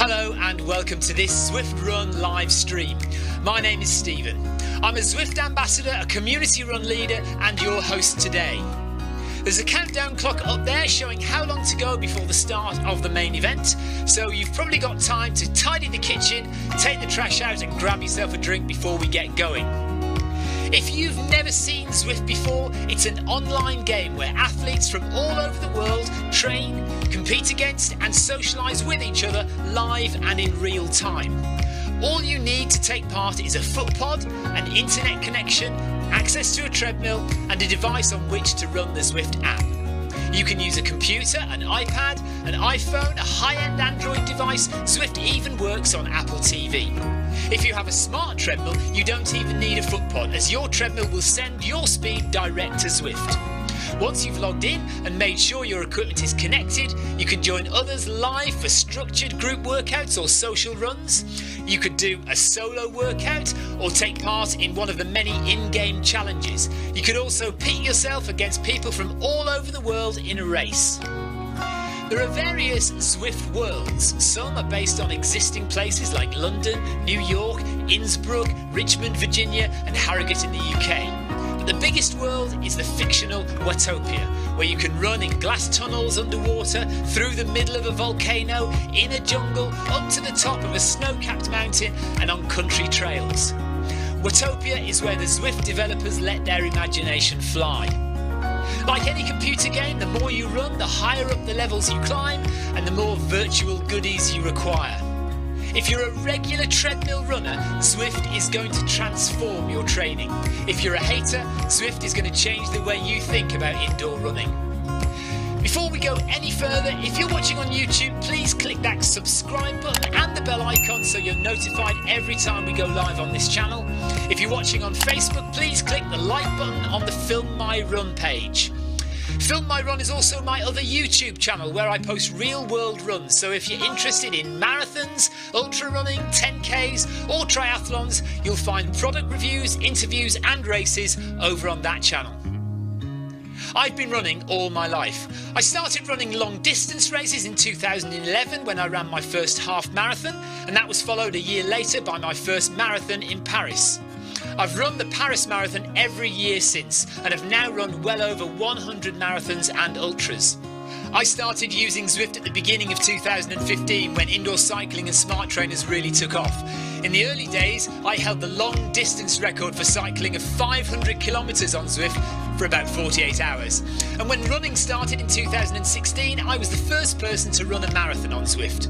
Hello and welcome to this Zwift Run live stream. My name is Stephen. I'm a Zwift ambassador, a community run leader and your host today. There's a countdown clock up there showing how long to go before the start of the main event, so you've probably got time to tidy the kitchen, take the trash out and grab yourself a drink before we get going. If you've never seen Zwift before, it's an online game where athletes from all over the world train, compete against and socialise with each other live and in real time. All you need to take part is a foot pod, an internet connection, access to a treadmill and a device on which to run the Zwift app. You can use a computer, an iPad, an iPhone, a high-end Android device. Zwift even works on Apple TV. If you have a smart treadmill, you don't even need a foot pod, as your treadmill will send your speed direct to Zwift. Once you've logged in and made sure your equipment is connected, you can join others live for structured group workouts or social runs. You could do a solo workout or take part in one of the many in-game challenges. You could also pit yourself against people from all over the world in a race. There are various Zwift worlds. Some are based on existing places like London, New York, Innsbruck, Richmond, Virginia and Harrogate in the UK. But the biggest world is the fictional Watopia, where you can run in glass tunnels underwater, through the middle of a volcano, in a jungle, up to the top of a snow-capped mountain and on country trails. Watopia is where the Zwift developers let their imagination fly. Like any computer game, the more you run, the higher up the levels you climb and the more virtual goodies you require. If you're a regular treadmill runner, Zwift is going to transform your training. If you're a hater, Zwift is going to change the way you think about indoor running. Before we go any further, if you're watching on YouTube, please click that subscribe button and the bell icon so you're notified every time we go live on this channel. If you're watching on Facebook, please click the like button on the Film My Run page. Film My Run is also my other YouTube channel where I post real world runs, so if you're interested in marathons, ultra running, 10Ks or triathlons, you'll find product reviews, interviews and races over on that channel. I've been running all my life. I started running long distance races in 2011 when I ran my first half marathon, and that was followed a year later by my first marathon in Paris. I've run the Paris Marathon every year since and have now run well over 100 marathons and ultras. I started using Zwift at the beginning of 2015 when indoor cycling and smart trainers really took off. In the early days, I held the long distance record for cycling of 500 kilometres on Zwift for about 48 hours. And when running started in 2016, I was the first person to run a marathon on Zwift.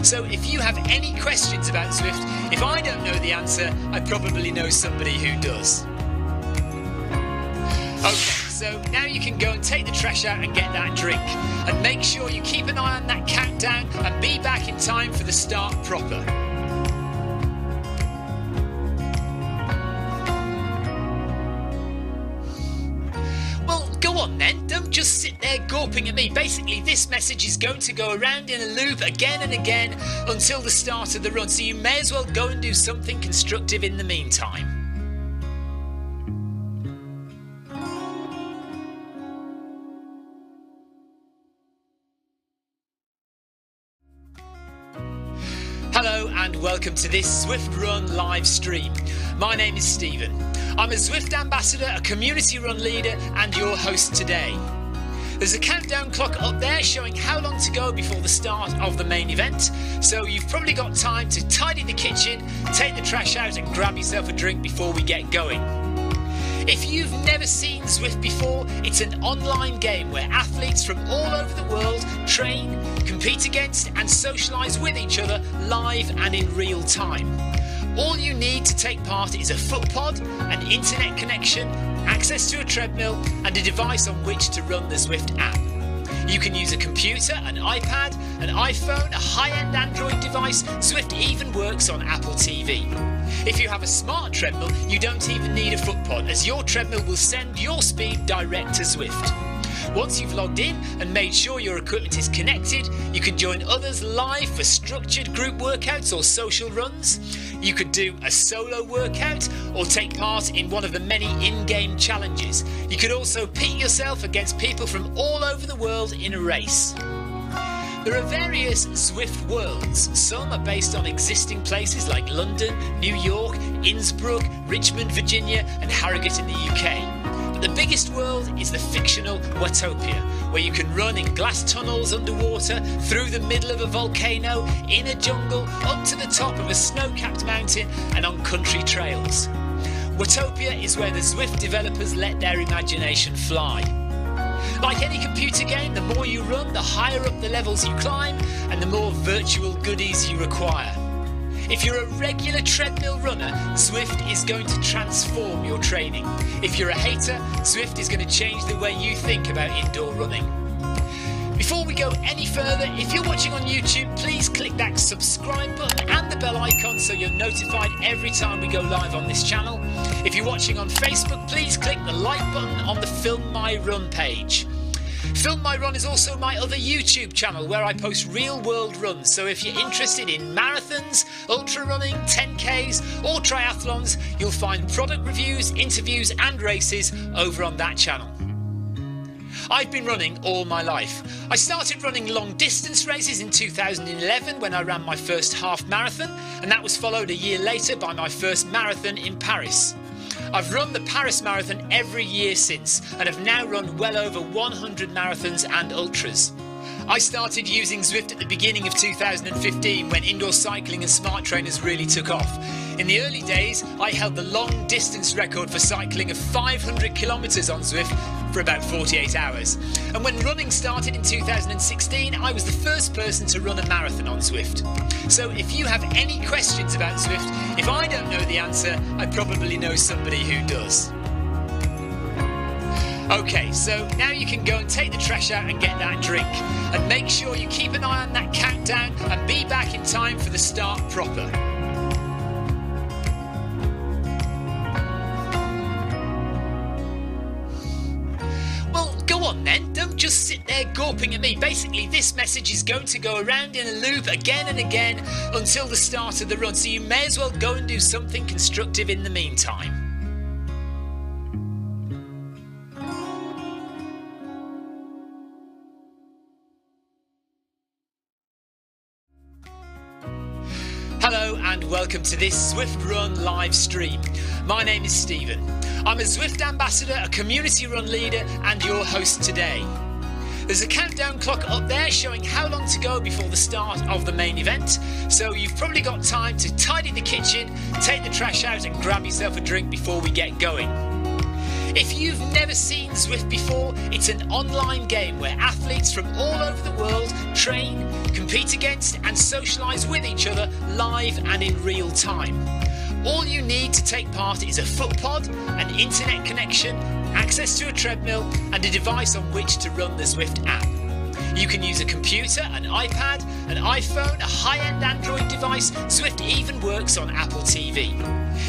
So if you have any questions about Zwift, if I don't know the answer, I probably know somebody who does. Okay, so now you can go and take the trash out and get that drink. And make sure you keep an eye on that countdown and be back in time for the start proper. Go on then, don't just sit there gawping at me. Basically, this message is going to go around in a loop again and again until the start of the run, so you may as well go and do something constructive in the meantime. Hello and welcome to this Zwift Run live stream. My name is Stephen. I'm a Zwift ambassador, a community run leader and your host today. There's a countdown clock up there showing how long to go before the start of the main event, so you've probably got time to tidy the kitchen, take the trash out and grab yourself a drink before we get going. If you've never seen Zwift before, it's an online game where athletes from all over the world train, compete against and socialise with each other live and in real time. All you need to take part is a foot pod, an internet connection, access to a treadmill and a device on which to run the Zwift app. You can use a computer, an iPad, an iPhone, a high-end Android device. Zwift even works on Apple TV. If you have a smart treadmill, you don't even need a foot pod, as your treadmill will send your speed direct to Zwift. Once you've logged in and made sure your equipment is connected, you can join others live for structured group workouts or social runs. You could do a solo workout or take part in one of the many in-game challenges. You could also pit yourself against people from all over the world in a race. There are various Zwift worlds. Some are based on existing places like London, New York, Innsbruck, Richmond, Virginia and Harrogate in the UK. But the biggest world is the fictional Watopia, where you can run in glass tunnels underwater, through the middle of a volcano, in a jungle, up to the top of a snow-capped mountain and on country trails. Watopia is where the Zwift developers let their imagination fly. Like any computer game, the more you run, the higher up the levels you climb and the more virtual goodies you require. If you're a regular treadmill runner, Zwift is going to transform your training. If you're a hater, Zwift is going to change the way you think about indoor running. Before we go any further, if you're watching on YouTube, please click that subscribe button and the bell icon so you're notified every time we go live on this channel. If you're watching on Facebook, please click the like button on the Film My Run page. Film My Run is also my other YouTube channel where I post real world runs, so if you're interested in marathons, ultra running, 10Ks or triathlons, you'll find product reviews, interviews and races over on that channel. I've been running all my life. I started running long distance races in 2011 when I ran my first half marathon, and that was followed a year later by my first marathon in Paris. I've run the Paris Marathon every year since and have now run well over 100 marathons and ultras. I started using Zwift at the beginning of 2015 when indoor cycling and smart trainers really took off. In the early days, I held the long distance record for cycling of 500 kilometres on Zwift for about 48 hours. And when running started in 2016, I was the first person to run a marathon on Zwift. So if you have any questions about Zwift, if I don't know the answer, I probably know somebody who does. Okay, so now you can go and take the trash out and get that drink. And make sure you keep an eye on that countdown and be back in time for the start proper. Well, go on then, don't just sit there gawping at me. Basically, this message is going to go around in a loop again and again until the start of the run, so you may as well go and do something constructive in the meantime. Hello and welcome to this Zwift Run live stream. My name is Stephen. I'm a Zwift ambassador, a community run leader and your host today. There's a countdown clock up there showing how long to go before the start of the main event, so you've probably got time to tidy the kitchen, take the trash out and grab yourself a drink before we get going. If you've never seen Zwift before, it's an online game where athletes from all over the world train, compete against and socialise with each other live and in real time. All you need to take part is a foot pod, an internet connection, access to a treadmill and a device on which to run the Zwift app. You can use a computer, an iPad, an iPhone, a high-end Android device. Zwift even works on Apple TV.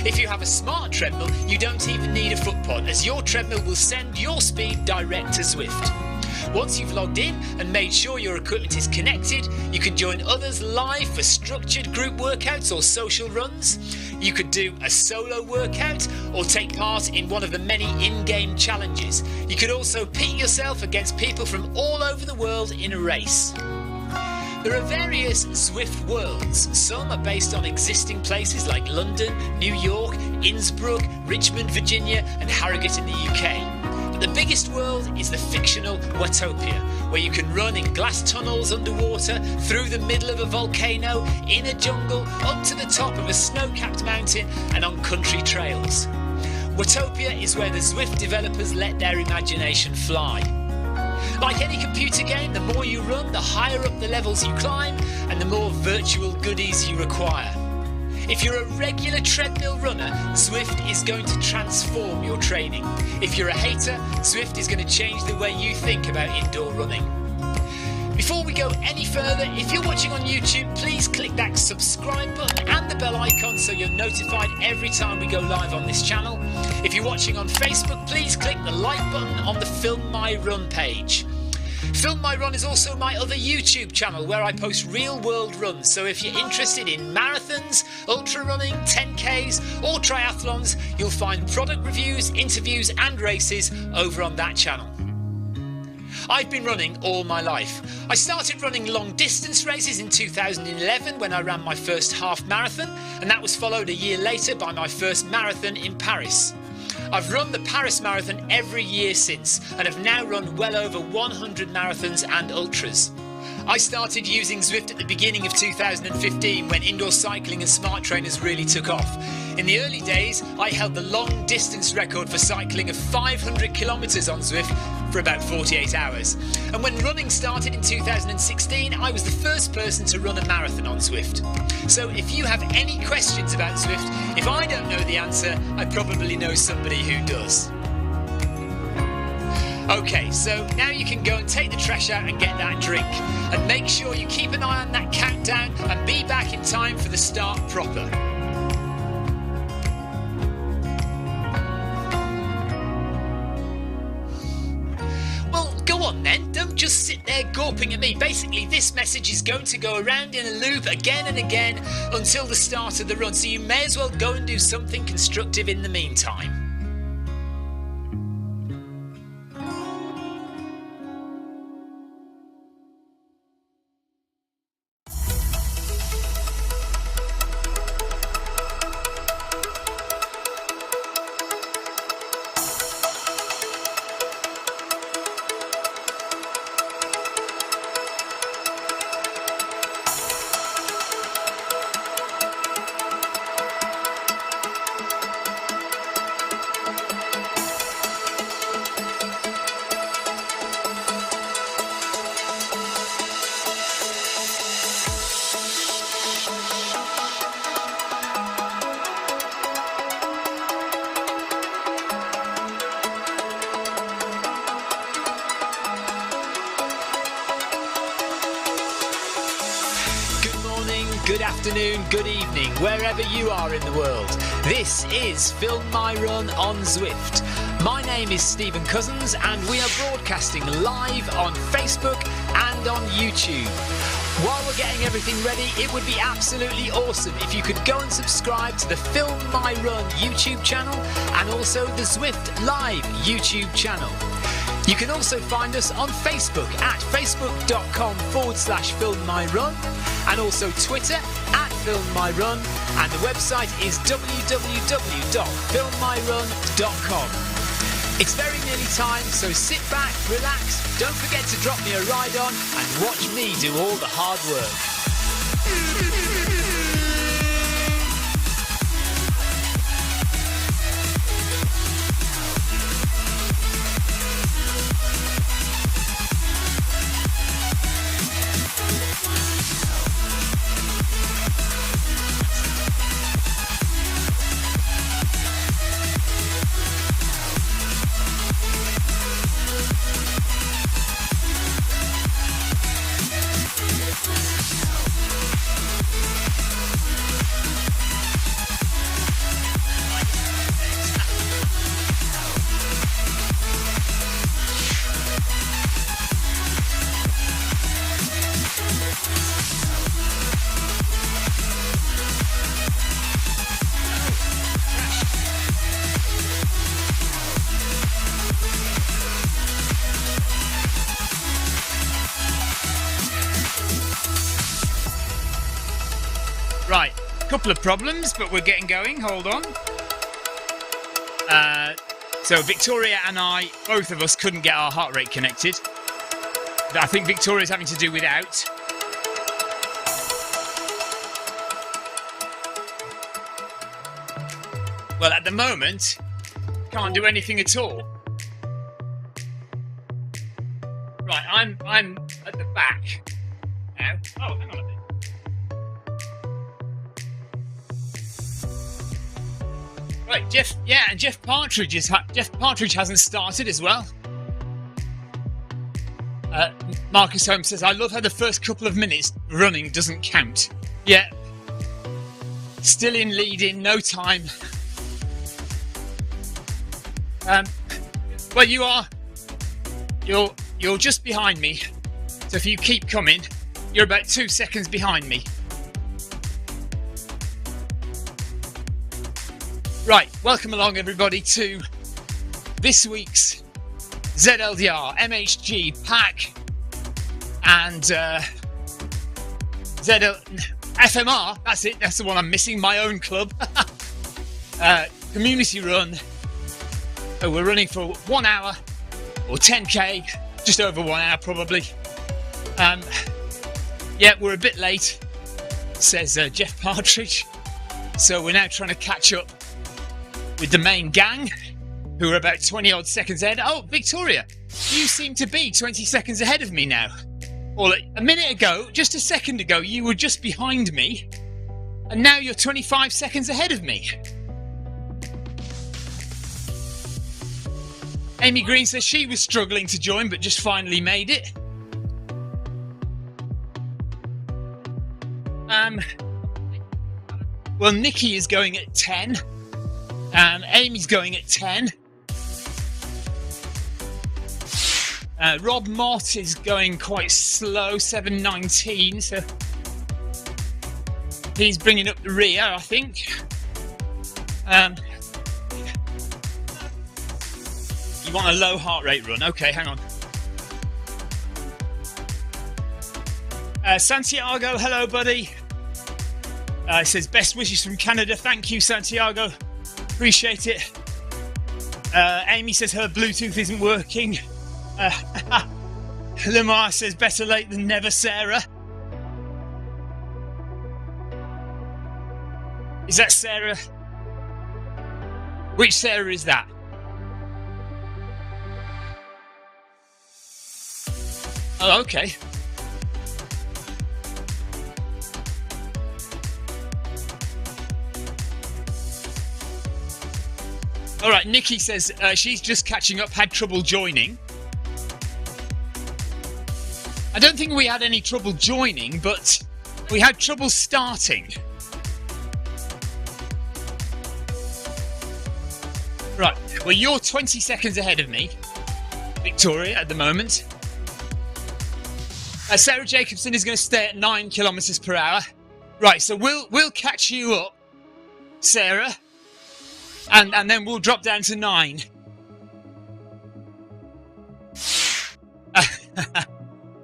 If you have a smart treadmill, you don't even need a foot pod, as your treadmill will send your speed direct to Zwift. Once you've logged in and made sure your equipment is connected, you can join others live for structured group workouts or social runs. You could do a solo workout or take part in one of the many in-game challenges. You could also pit yourself against people from all over the world in a race. There are various Zwift worlds. Some are based on existing places like London, New York, Innsbruck, Richmond, Virginia and Harrogate in the UK. But the biggest world is the fictional Watopia, where you can run in glass tunnels underwater, through the middle of a volcano, in a jungle, up to the top of a snow-capped mountain and on country trails. Watopia is where the Zwift developers let their imagination fly. Like any computer game, the more you run, the higher up the levels you climb and the more virtual goodies you require. If you're a regular treadmill runner, Zwift is going to transform your training. If you're a hater, Zwift is going to change the way you think about indoor running. Before we go any further, if you're watching on YouTube, please click that subscribe button and the bell icon so you're notified every time we go live on this channel. If you're watching on Facebook, please click the like button on the Film My Run page. Film My Run is also my other YouTube channel where I post real world runs, so if you're interested in marathons, ultra running, 10Ks or triathlons, you'll find product reviews, interviews and races over on that channel. I've been running all my life. I started running long distance races in 2011 when I ran my first half marathon, and that was followed a year later by my first marathon in Paris. I've run the Paris Marathon every year since, and have now run well over 100 marathons and ultras. I started using Zwift at the beginning of 2015 when indoor cycling and smart trainers really took off. In the early days, I held the long distance record for cycling of 500 kilometres on Zwift for about 48 hours. And when running started in 2016, I was the first person to run a marathon on Zwift. So if you have any questions about Zwift, if I don't know the answer, I probably know somebody who does. Okay, so now you can go and take the trash out and get that drink. And make sure you keep an eye on that countdown and be back in time for the start proper. Well, go on then, don't just sit there gawping at me. Basically, this message is going to go around in a loop again and again until the start of the run, so you may as well go and do something constructive in the meantime. Good afternoon, good evening, wherever you are in the world. This is Film My Run on Zwift. My name is Stephen Cousins and we are broadcasting live on Facebook and on YouTube. While we're getting everything ready, it would be absolutely awesome if you could go and subscribe to the Film My Run YouTube channel and also the Zwift Live YouTube channel. You can also find us on Facebook at facebook.com/filmmyrun and also Twitter at filmmyrun, and the website is www.filmmyrun.com. It's very nearly time, so sit back, relax, don't forget to drop me a ride on and watch me do all the hard work. Right, couple of problems, but we're getting going. Hold on. So Victoria and I, both of us, couldn't get our heart rate connected. I think Victoria's having to do without. Well, at the moment, can't do anything at all. Right, I'm at the back now. Oh, hang on a minute. Right, Jeff. Yeah, and Jeff Partridge hasn't started as well. Marcus Holmes says, "I love how the first couple of minutes running doesn't count." Yeah, still in lead-in, no time. Well, you're just behind me. So if you keep coming, you're about 2 seconds behind me. Right, welcome along everybody to this week's ZLDR, MHG, PACK, and FMR. That's it. That's the one I'm missing. My own club. Community run. Oh, we're running for 1 hour or 10k, just over 1 hour probably. Yeah, we're a bit late, says Jeff Partridge. So we're now trying to catch up with the main gang, who are about 20 odd seconds ahead. Oh, Victoria, you seem to be 20 seconds ahead of me now. Well, a minute ago, just a second ago, you were just behind me, and now you're 25 seconds ahead of me. Amy Green says she was struggling to join, but just finally made it. Well, Nikki is going at 10. Amy's going at 10. Rob Mott is going quite slow, 7:19, so he's bringing up the rear, I think. You want a low heart rate run? Okay, hang on. Santiago, hello, buddy. It says best wishes from Canada. Thank you, Santiago. Appreciate it. Amy says her Bluetooth isn't working. Lamar says better late than never, Sarah. Is that Sarah? Which Sarah is that? Oh, okay. All right, Nikki says she's just catching up, had trouble joining. I don't think we had any trouble joining, but we had trouble starting. Right, well, you're 20 seconds ahead of me, Victoria, at the moment. Sarah Jacobson is going to stay at 9 kilometres per hour. Right, so we'll catch you up, Sarah, and then we'll drop down to 9.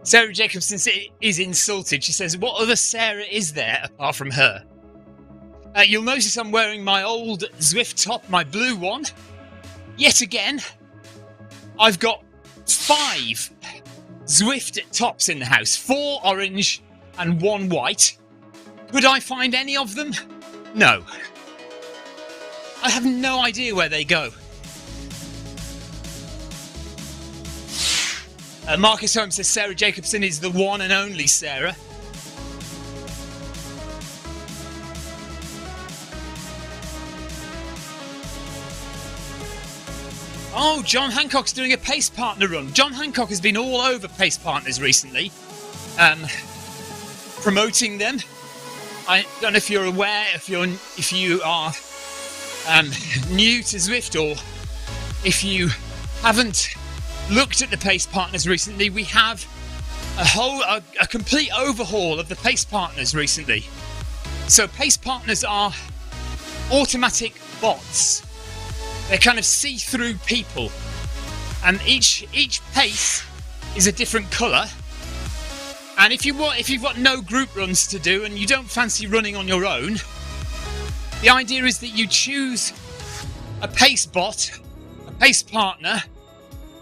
Sarah Jacobson is insulted. She says, what other Sarah is there apart from her? You'll notice I'm wearing my old Zwift top, my blue one. Yet again, I've got 5 Zwift tops in the house. 4 orange and 1 white. Could I find any of them? No. I have no idea where they go. Marcus Holmes says Sarah Jacobson is the one and only Sarah. Oh, John Hancock's doing a pace partner run. John Hancock has been all over pace partners recently, promoting them. I don't know if you're aware, if you are new to Zwift, or if you haven't looked at the pace partners recently. We have a complete overhaul of the pace partners recently. So pace partners are automatic bots. They're kind of see-through people, and each pace is a different colour. And if you've got no group runs to do and you don't fancy running on your own, the idea is that you choose a pace bot, a pace partner,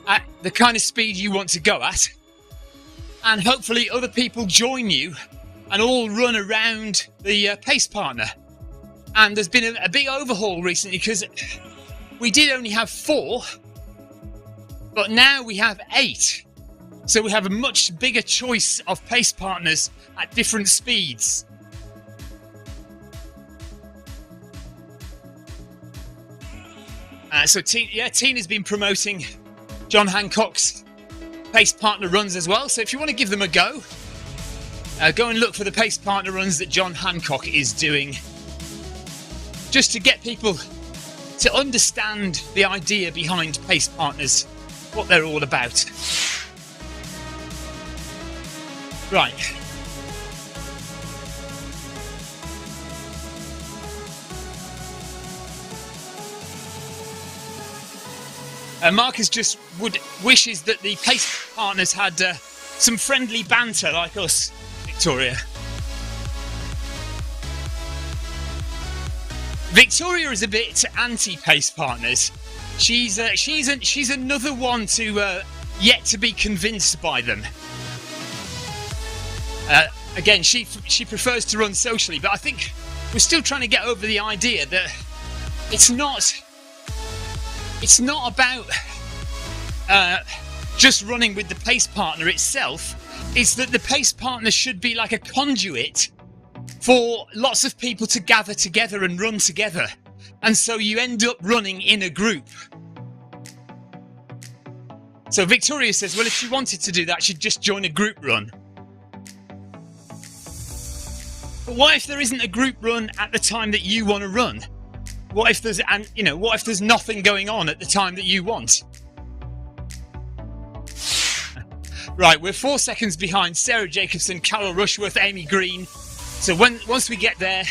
at the kind of speed you want to go at, and hopefully other people join you and all run around the pace partner. And there's been a big overhaul recently, because we did only have 4, but now we have 8. So we have a much bigger choice of pace partners at different speeds. So Tina's been promoting John Hancock's pace partner runs as well. So if you want to give them a go, go and look for the pace partner runs that John Hancock is doing, just to get people to understand the idea behind pace partners, what they're all about. Right. Marcus just wishes that the pace partners had some friendly banter like us, Victoria. Victoria is a bit anti-pace partners. She's another one to yet to be convinced by them. Again, she prefers to run socially, but I think we're still trying to get over the idea that it's not about just running with the pace partner itself. It's that the pace partner should be like a conduit for lots of people to gather together and run together. And so you end up running in a group. So Victoria says, well, if she wanted to do that, she'd just join a group run. But what if there isn't a group run at the time that you want to run? What if there's nothing going on at the time that you want? Right, we're 4 seconds behind Sarah Jacobson, Carol Rushworth, Amy Green. So once we get there,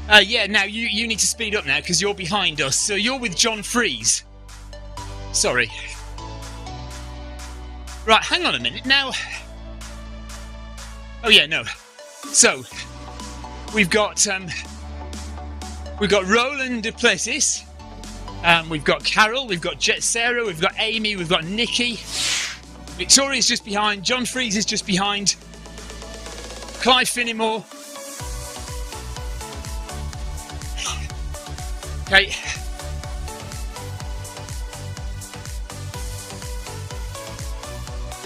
now you need to speed up now because you're behind us. So you're with John Freeze. Sorry. Right, hang on a minute now. Oh yeah, no. So we've got Roland Duplessis, we've got Carol, we've got Sarah, we've got Amy, we've got Nikki. Victoria's just behind. John Freeze is just behind. Clive Finnimore. Okay.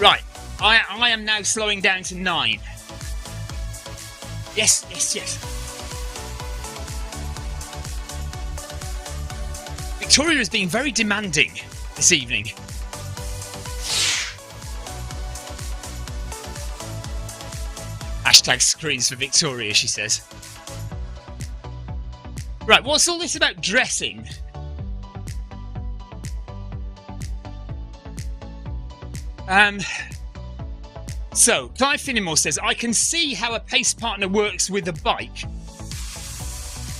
Right. I am now slowing down to 9. Yes. Victoria is being very demanding this evening. Hashtag screens for Victoria, she says. Right, what's all this about dressing? So, Clive Finnimore says, I can see how a pace partner works with a bike.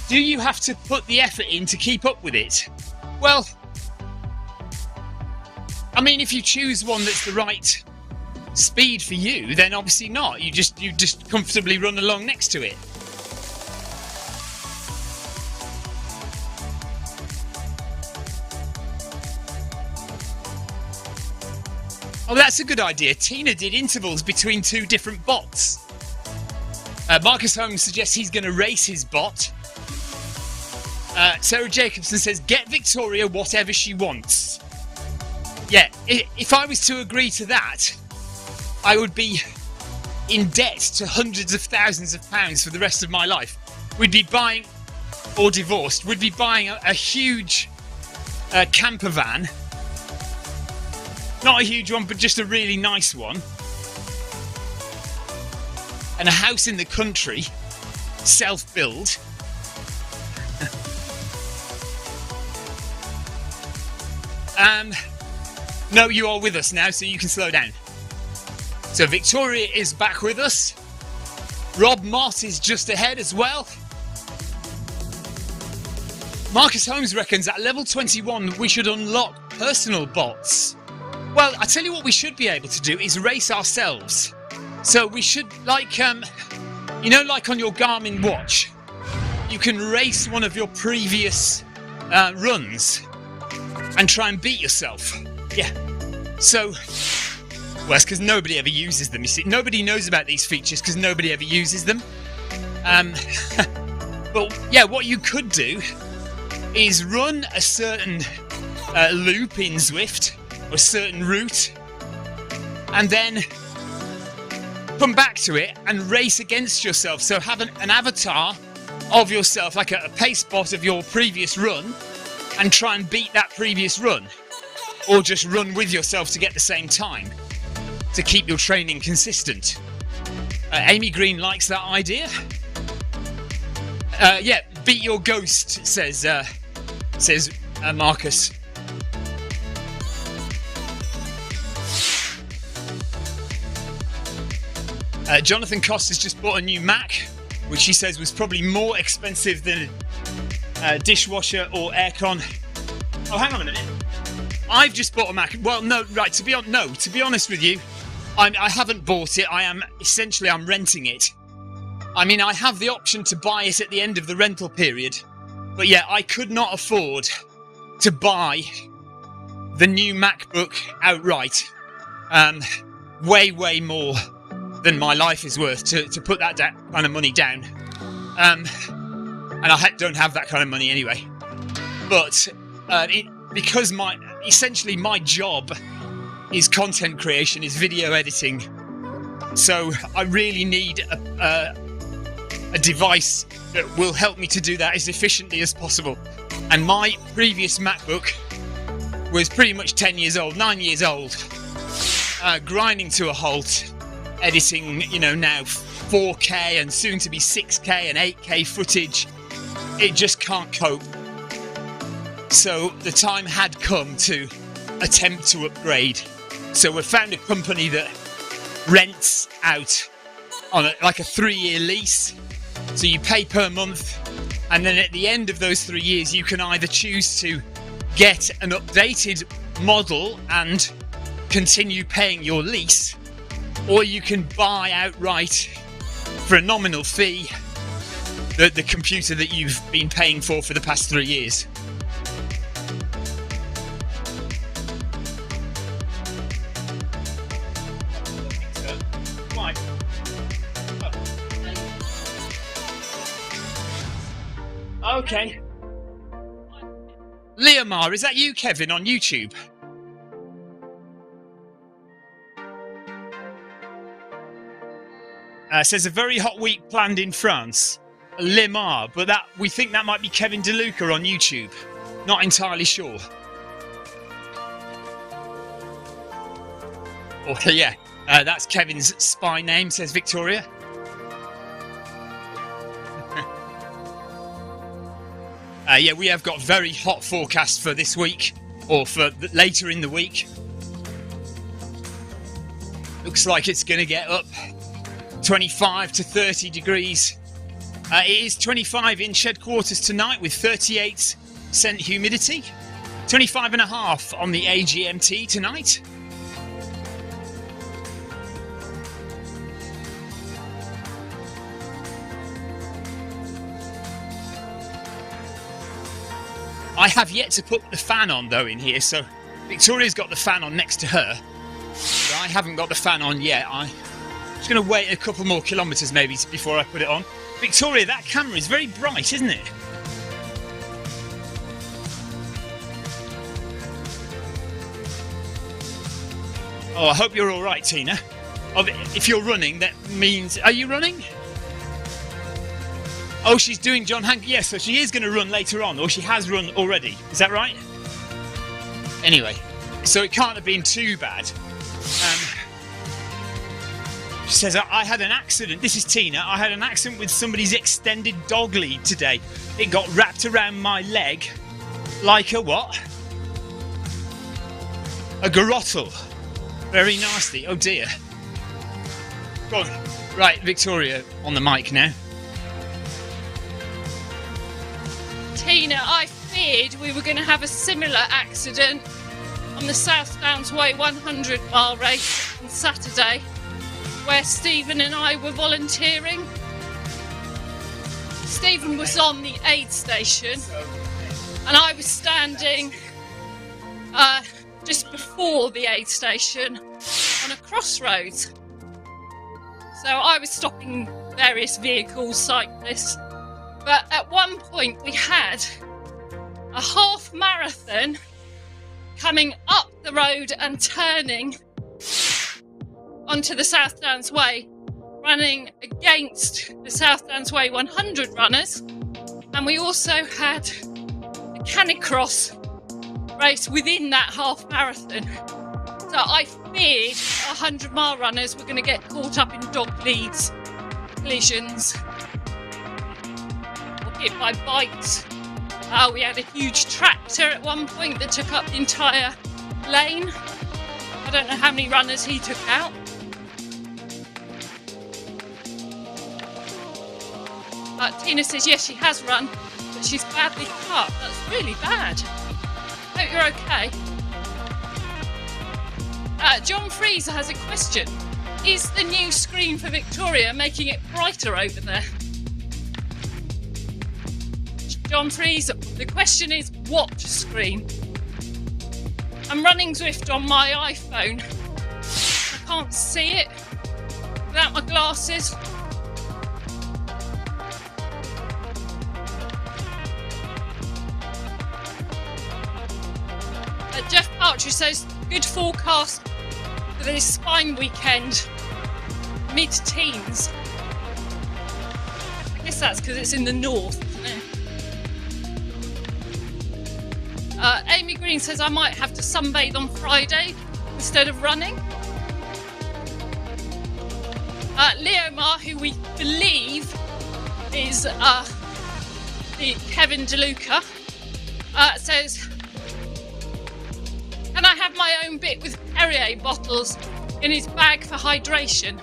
Do you have to put the effort in to keep up with it? Well, I mean, if you choose one that's the right speed for you, then obviously not. You just comfortably run along next to it. Oh, that's a good idea. Tina did intervals between 2 different bots. Marcus Holmes suggests he's going to race his bot. Sarah Jacobson says, get Victoria whatever she wants. Yeah, if I was to agree to that, I would be in debt to hundreds of thousands of pounds for the rest of my life. We'd be buying, or divorced, we'd be buying a huge camper van. Not a huge one, but just a really nice one. And a house in the country, self-build. No, you are with us now, so you can slow down. So Victoria is back with us. Rob Mott is just ahead as well. Marcus Holmes reckons at level 21 we should unlock personal bots. Well, I tell you what we should be able to do is race ourselves. So we should, like on your Garmin watch, you can race one of your previous runs and try and beat yourself. Yeah. So, well, it's because nobody ever uses them, you see. Nobody knows about these features because nobody ever uses them. But yeah, what you could do is run a certain loop in Zwift, or a certain route, and then come back to it and race against yourself. So have an avatar of yourself, like a pace bot of your previous run, and try and beat that previous run. Or just run with yourself to get the same time, to keep your training consistent. Amy Green likes that idea. Yeah, beat your ghost, says Marcus. Jonathan Cost has just bought a new Mac, which he says was probably more expensive than a dishwasher or aircon. Oh, hang on a minute. I've just bought a Mac. Well, no, right. To be honest with you, I haven't bought it. I'm renting it. I mean, I have the option to buy it at the end of the rental period, but yeah, I could not afford to buy the new MacBook outright. Way more than my life is worth to put that kind of money down. And I don't have that kind of money anyway. But because essentially my job is content creation, is video editing, so I really need a device that will help me to do that as efficiently as possible. And my previous MacBook was pretty much 9 years old, grinding to a halt, editing, now 4K and soon to be 6K and 8K footage. It just can't cope. So the time had come to attempt to upgrade. So we found a company that rents out on a 3-year lease. So you pay per month, and then at the end of those 3 years, you can either choose to get an updated model and continue paying your lease, or you can buy outright for a nominal fee the computer that you've been paying for the past 3 years. Okay. Leomar, is that you, Kevin, on YouTube? Says a very hot week planned in France. Leomar, but we think that might be Kevin DeLuca on YouTube. Not entirely sure. Oh, yeah, that's Kevin's spy name, says Victoria. Yeah, we have got very hot forecasts for this week, or for later in the week. Looks like it's going to get up 25 to 30 degrees. It is 25 in shed quarters tonight with 38% humidity. 25.5 on the AGMT tonight. I have yet to put the fan on though in here, so Victoria's got the fan on next to her, but I haven't got the fan on yet. I'm just going to wait a couple more kilometres maybe before I put it on. Victoria, that camera is very bright, isn't it? Oh, I hope you're all right, Tina. If you're running, that means... Are you running? Oh, she's doing John Hank. Yes, so she is going to run later on, or she has run already. Is that right? Anyway, so it can't have been too bad. She says, I had an accident. This is Tina. I had an accident with somebody's extended dog lead today. It got wrapped around my leg like a what? A garrotle. Very nasty. Oh dear. Go on. Right, Victoria on the mic now. Tina, I feared we were going to have a similar accident on the South Downs Way 100 mile race on Saturday, where Stephen and I were volunteering. Stephen was on the aid station and I was standing just before the aid station on a crossroads. So I was stopping various vehicles, cyclists. But at one point we had a half marathon coming up the road and turning onto the South Downs Way, running against the South Downs Way 100 runners. And we also had a canicross race within that half marathon. So I feared 100 mile runners were going to get caught up in dog leads, collisions, hit by bikes. We had a huge tractor at one point that took up the entire lane. I don't know how many runners he took out. Tina says yes, she has run, but she's badly cut. That's really bad. Hope you're okay. John Freezer has a question. Is the new screen for Victoria making it brighter over there? John Freezer, the question is what screen? I'm running Zwift on my iPhone. I can't see it without my glasses. Jeff Partridge says, good forecast for this Spine weekend, mid-teens. I guess that's because it's in the north, isn't it? Amy Green says, I might have to sunbathe on Friday instead of running. Leomar, who we believe is the Kevin DeLuca, says, can I have my own bit with Perrier bottles in his bag for hydration?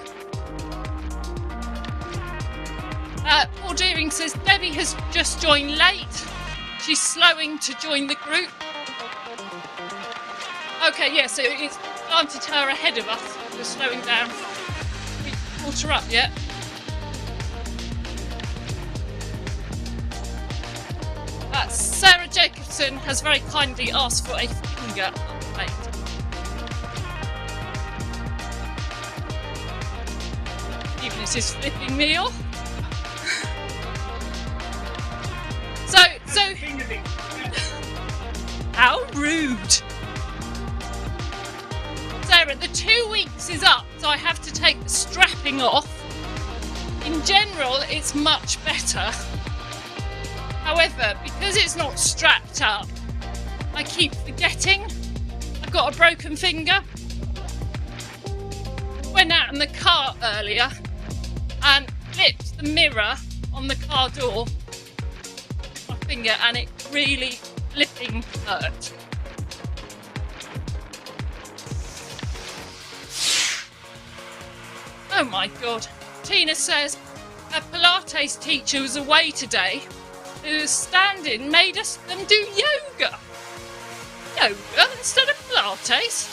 Paul Deering says, Debbie has just joined late. She's slowing to join the group. Okay, yeah, so it's planted her ahead of us. We're slowing down. We caught her up yet. Sarah Jacobson has very kindly asked for a finger update. Even as is flipping me off. So how rude. Sarah, the 2 weeks is up, so I have to take the strapping off. In general, it's much better. However, because it's not strapped up, I keep forgetting. I've got a broken finger. Went out in the car earlier and flipped the mirror on the car door with my finger, and it really flipping hurt. Oh my god. Tina says her Pilates teacher was away today, who was standing, made them do yoga. Yoga instead of Pilates.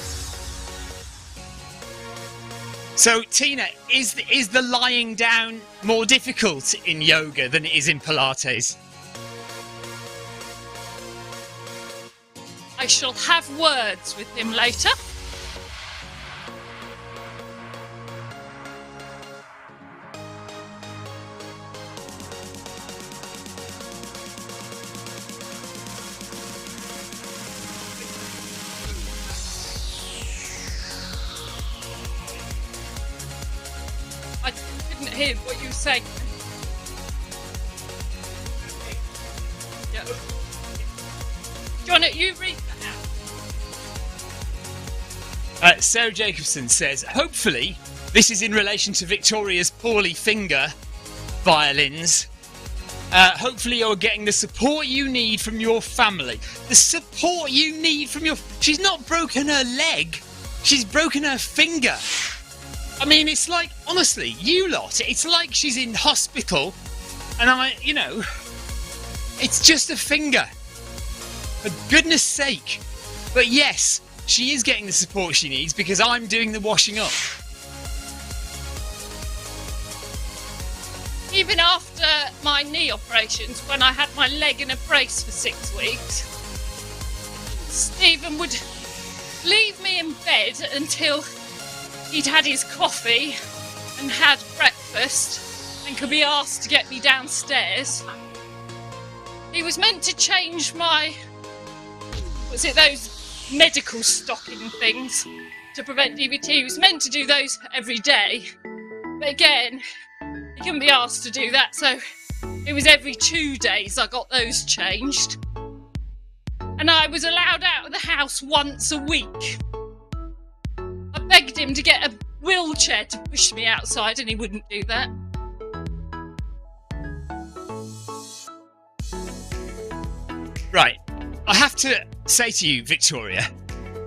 So, Tina, is the lying down more difficult in yoga than it is in Pilates? I shall have words with him later. I couldn't hear what you were saying. Yeah. John, you read that out. Sarah Jacobson says, hopefully this is in relation to Victoria's poorly finger violins. Hopefully you're getting the support you need from your family. The support you need from your... She's not broken her leg. She's broken her finger. I mean, it's like, honestly, you lot, it's like she's in hospital and it's just a finger. For goodness sake. But yes, she is getting the support she needs because I'm doing the washing up. Even after my knee operations, when I had my leg in a brace for 6 weeks, Stephen would leave me in bed until he'd had his coffee and had breakfast and could be asked to get me downstairs. He was meant to change my... Was it those medical stocking things to prevent DVT? He was meant to do those every day. But again, he couldn't be asked to do that, so it was every 2 days I got those changed. And I was allowed out of the house once a week. I begged him to get a wheelchair to push me outside and he wouldn't do that. Right. I have to say to you, Victoria,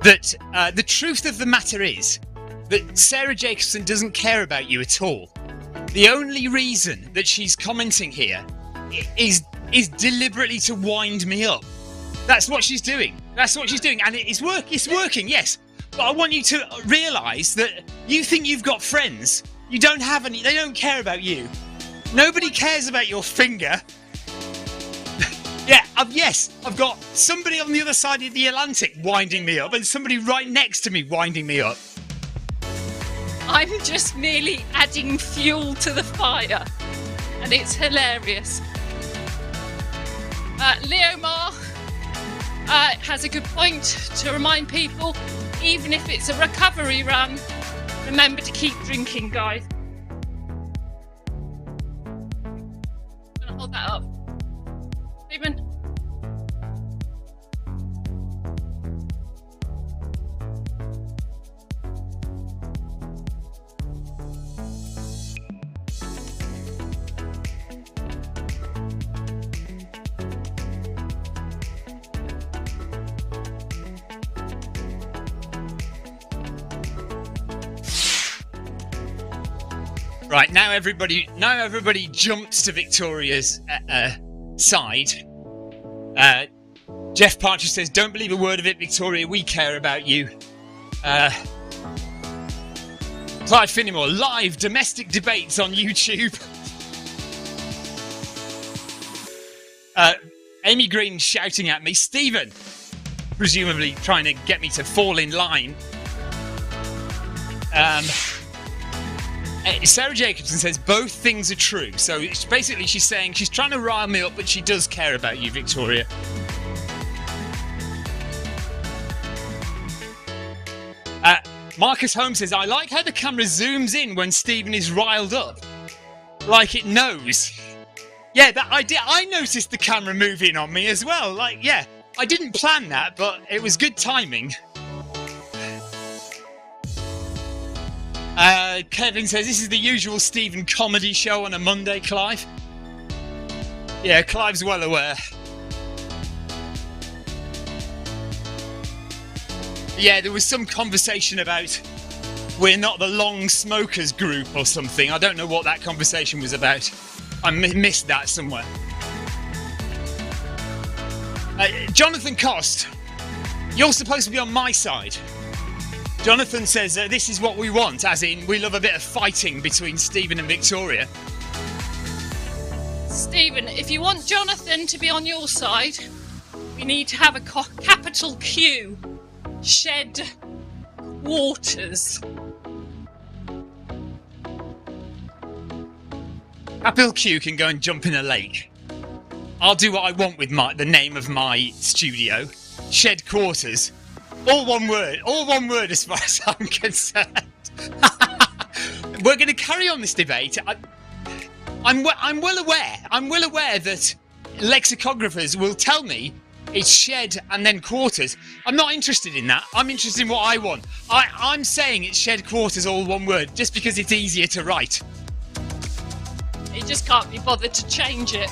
that the truth of the matter is that Sarah Jacobson doesn't care about you at all. The only reason that she's commenting here is deliberately to wind me up. That's what she's doing. And it's working, yes. but I want you to realise that you think you've got friends. You don't have any. They don't care about you. Nobody cares about your finger. Yeah, I've got somebody on the other side of the Atlantic winding me up and somebody right next to me winding me up. I'm just merely adding fuel to the fire, and it's hilarious. Leomar has a good point to remind people, even if it's a recovery run, remember to keep drinking, guys. I'm gonna hold that up. Stephen? Right, now everybody jumps to Victoria's side. Jeff Partridge says, "Don't believe a word of it, Victoria. We care about you." Clive Finnemore, live domestic debates on YouTube. Amy Green shouting at me. Stephen, presumably trying to get me to fall in line. Sarah Jacobson says both things are true. So it's basically she's saying she's trying to rile me up, but she does care about you, Victoria. Marcus Holmes says, "I like how the camera zooms in when Stephen is riled up, like it knows." Yeah, that I did. I noticed the camera move in on me as well. Like, yeah, I didn't plan that, but it was good timing. Kevin says, "This is the usual Stephen comedy show on a Monday, Clive." Yeah, Clive's well aware. Yeah, there was some conversation about we're not the long smokers group or something. I don't know what that conversation was about. I missed that somewhere. Jonathan Cost, you're supposed to be on my side. Jonathan says this is what we want, as in we love a bit of fighting between Stephen and Victoria. Stephen, if you want Jonathan to be on your side, we need to have a capital Q. Shed Waters. Capital Q can go and jump in a lake. I'll do what I want with the name of my studio. Shed Quarters. All one word as far as I'm concerned. We're going to carry on this debate. I'm well aware that lexicographers will tell me it's shed and then quarters. I'm not interested in that. I'm interested in what I want. I'm saying it's shed quarters, all one word, just because it's easier to write. You just can't be bothered to change it.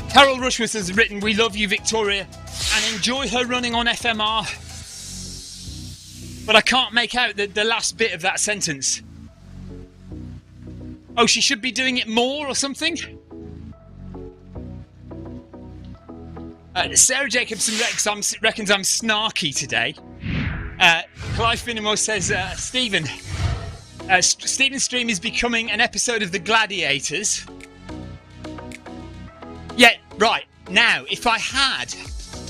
Carol Rushworth has written, "We love you, Victoria, and enjoy her running on FMR." But I can't make out the last bit of that sentence. Oh, she should be doing it more or something? Sarah Jacobson reckons I'm snarky today. Clive Finnemore says, Stephen's stream is becoming an episode of The Gladiators. Yeah, right. Now, if I had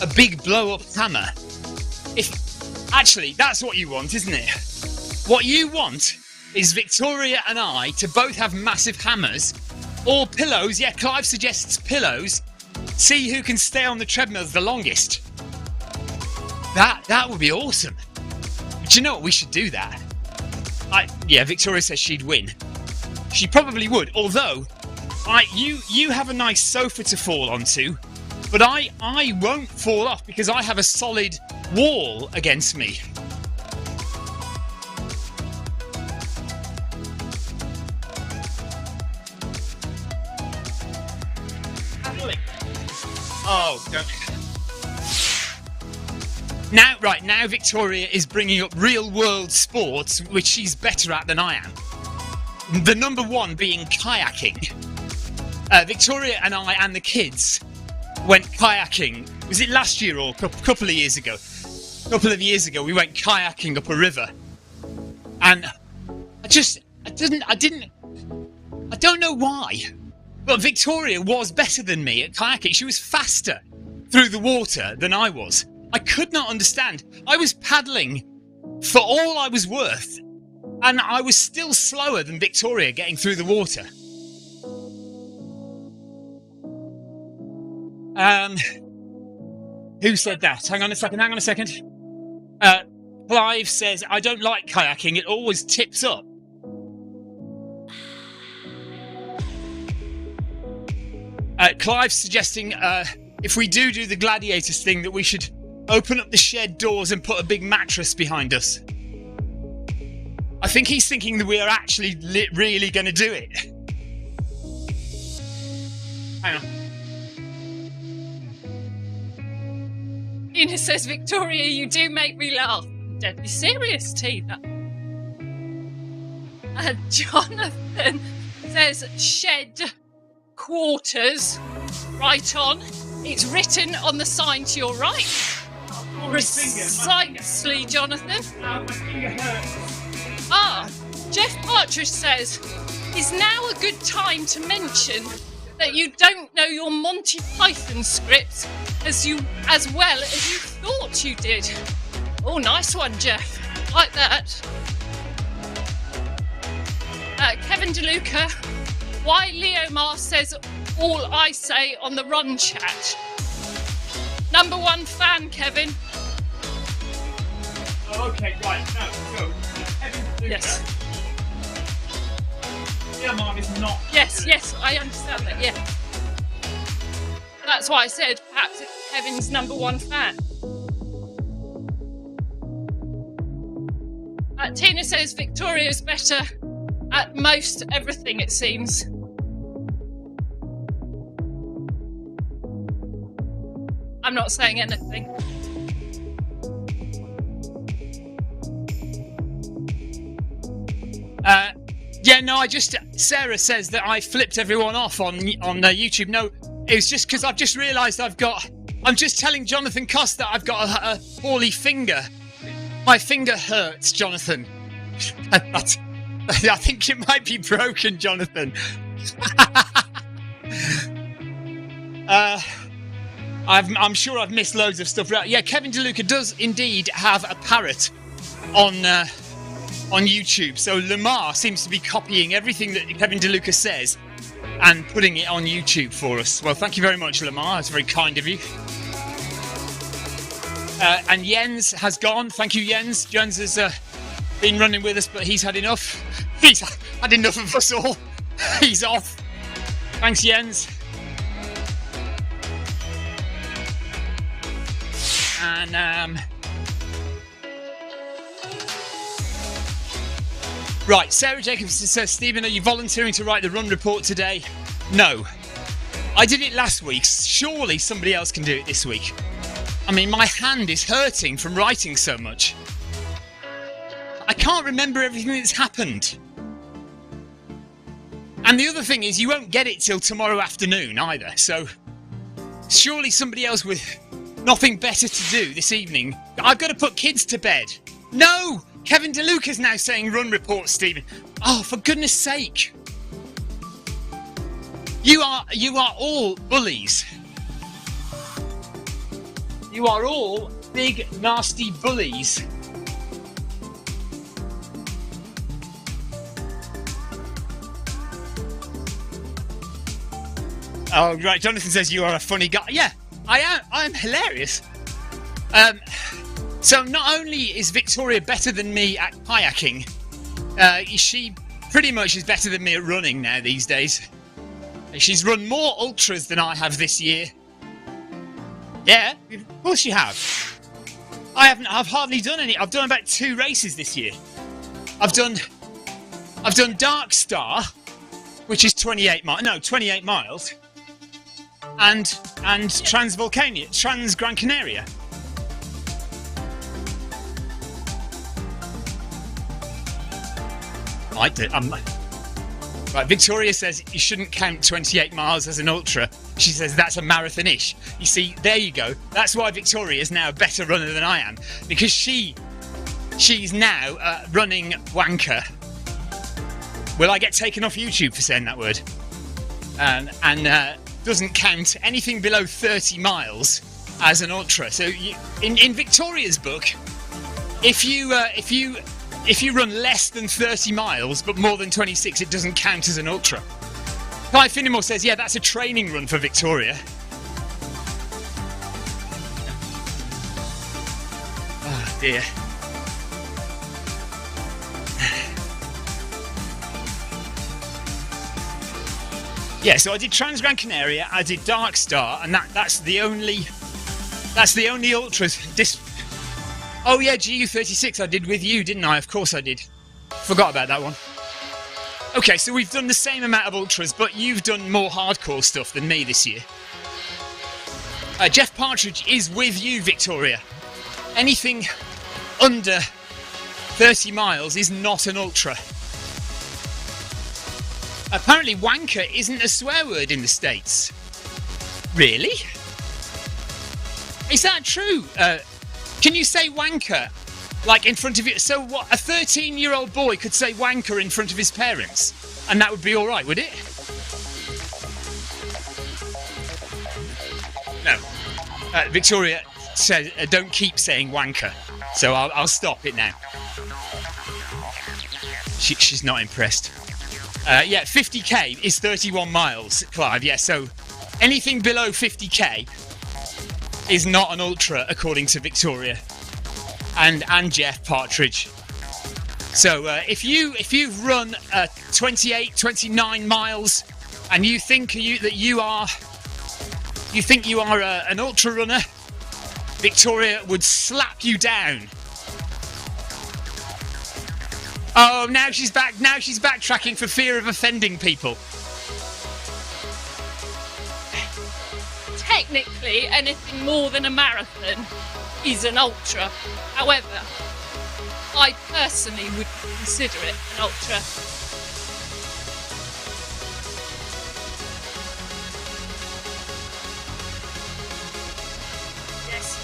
a big blow-up hammer, actually, that's what you want, isn't it? What you want is Victoria and I to both have massive hammers or pillows. Yeah, Clive suggests pillows. See who can stay on the treadmills the longest. That would be awesome. But you know what? We should do that. Yeah, Victoria says she'd win. She probably would, although you have a nice sofa to fall onto, but I won't fall off because I have a solid wall against me. Oh, don't. Now Victoria is bringing up real-world sports, which she's better at than I am. The number one being kayaking. Victoria and I and the kids went kayaking. Was it last year or a couple of years ago? A couple of years ago, we went kayaking up a river, and I don't know why, but Victoria was better than me at kayaking. She was faster through the water than I was. I could not understand. I was paddling for all I was worth, and I was still slower than Victoria getting through the water. Who said that? Hang on a second. Clive says, I don't like kayaking, it always tips up. Clive's suggesting if we do the gladiators thing, that we should open up the shed doors and put a big mattress behind us. I think he's thinking that we are actually really going to do it. Hang on. Tina says, Victoria, you do make me laugh. I'm deadly serious, Tina. Jonathan says, shed quarters. Right on. It's written on the sign to your right. Precisely, Jonathan. My finger hurts. Jeff Partridge says, is now a good time to mention that you don't know your Monty Python script as well as you thought you did. Oh, nice one, Jeff. Like that. Kevin DeLuca, why Leomar says all I say on the run chat. Number one fan, Kevin. Oh, okay, right. No, Kevin DeLuca. Yes. Leomar is not. Yes, I understand that, yeah. That's why I said perhaps it's Kevin's number one fan. Tina says Victoria's better at most everything, it seems. I'm not saying anything. Sarah says that I flipped everyone off on YouTube. No, it was just because I've just realised I'm just telling Jonathan Cost that I've got a poorly finger. My finger hurts, Jonathan. I think it might be broken, Jonathan. I'm sure I've missed loads of stuff. Yeah, Kevin DeLuca does indeed have a parrot on YouTube. So Lamar seems to be copying everything that Kevin DeLuca says and putting it on YouTube for us. Well, thank you very much, Lamar. That's very kind of you. And Jens has gone. Thank you, Jens. Jens has been running with us, but he's had enough. He's had enough of us all. He's off. Thanks, Jens. And right, Sarah Jacobson says, Stephen, are you volunteering to write the run report today? No. I did it last week. Surely somebody else can do it this week. I mean, my hand is hurting from writing so much. I can't remember everything that's happened. And the other thing is, you won't get it till tomorrow afternoon either. So surely somebody else with nothing better to do this evening. I've got to put kids to bed. No! Kevin DeLuca's now saying run report, Stephen. Oh, for goodness sake. You are all bullies. You are all big, nasty bullies. Oh, right. Jonathan says you are a funny guy. Yeah, I am. I'm hilarious. So not only is Victoria better than me at kayaking, she pretty much is better than me at running now these days. She's run more ultras than I have this year. Yeah, of course you have. I've hardly done any. I've done about 2 races this year. I've done Dark Star, which is 28 miles. and Trans Gran Canaria. Right, Victoria says you shouldn't count 28 miles as an ultra. She says that's a marathon-ish. You see, there you go. That's why Victoria is now a better runner than I am, because she's now running wanker. Will I get taken off YouTube for saying that word? And doesn't count anything below 30 miles as an ultra. So in Victoria's book, if you run less than 30 miles but more than 26, it doesn't count as an ultra. Clive Finnemore says, yeah, that's a training run for Victoria. Oh dear. Yeah, so I did Trans Gran Canaria, I did Dark Star, and that's the only ultras. Oh yeah, GU36 I did with you, didn't I? Of course I did. Forgot about that one. Okay, so we've done the same amount of ultras, but you've done more hardcore stuff than me this year. Jeff Partridge is with you, Victoria. Anything under 30 miles is not an ultra. Apparently wanker isn't a swear word in the States. Really? Is that true? Can you say wanker like in front of you? So what, a 13-year-old boy could say wanker in front of his parents and that would be alright, would it? No. Victoria says don't keep saying wanker, so I'll stop it now. She's not impressed. Yeah, 50k is 31 miles, Clive. Yeah, so anything below 50k is not an ultra, according to Victoria and Jeff Partridge. So if you've run 28, 29 miles and you think you are an ultra runner, Victoria would slap you down. Oh, now she's back. Now she's backtracking for fear of offending people. Technically, anything more than a marathon is an ultra. However, I personally would consider it an ultra. Yes.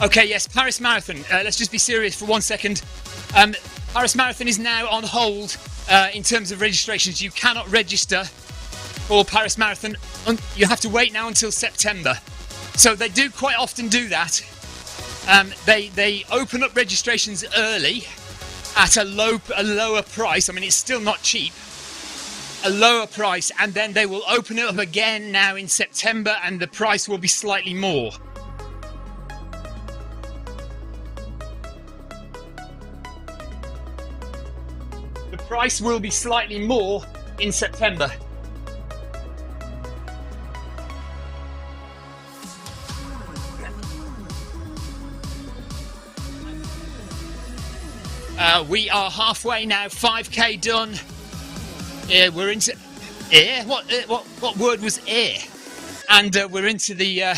Okay, yes, Paris Marathon. Let's just be serious for 1 second. Paris Marathon is now on hold in terms of registrations. You cannot register for Paris Marathon. You have to wait now until September. So they do quite often do that. They open up registrations early at a lower price. I mean, it's still not cheap. A lower price, and then they will open it up again now in September, and the price will be slightly more. The price will be slightly more in September. We are halfway now, 5k done. We're into air. What word was air? And we're into the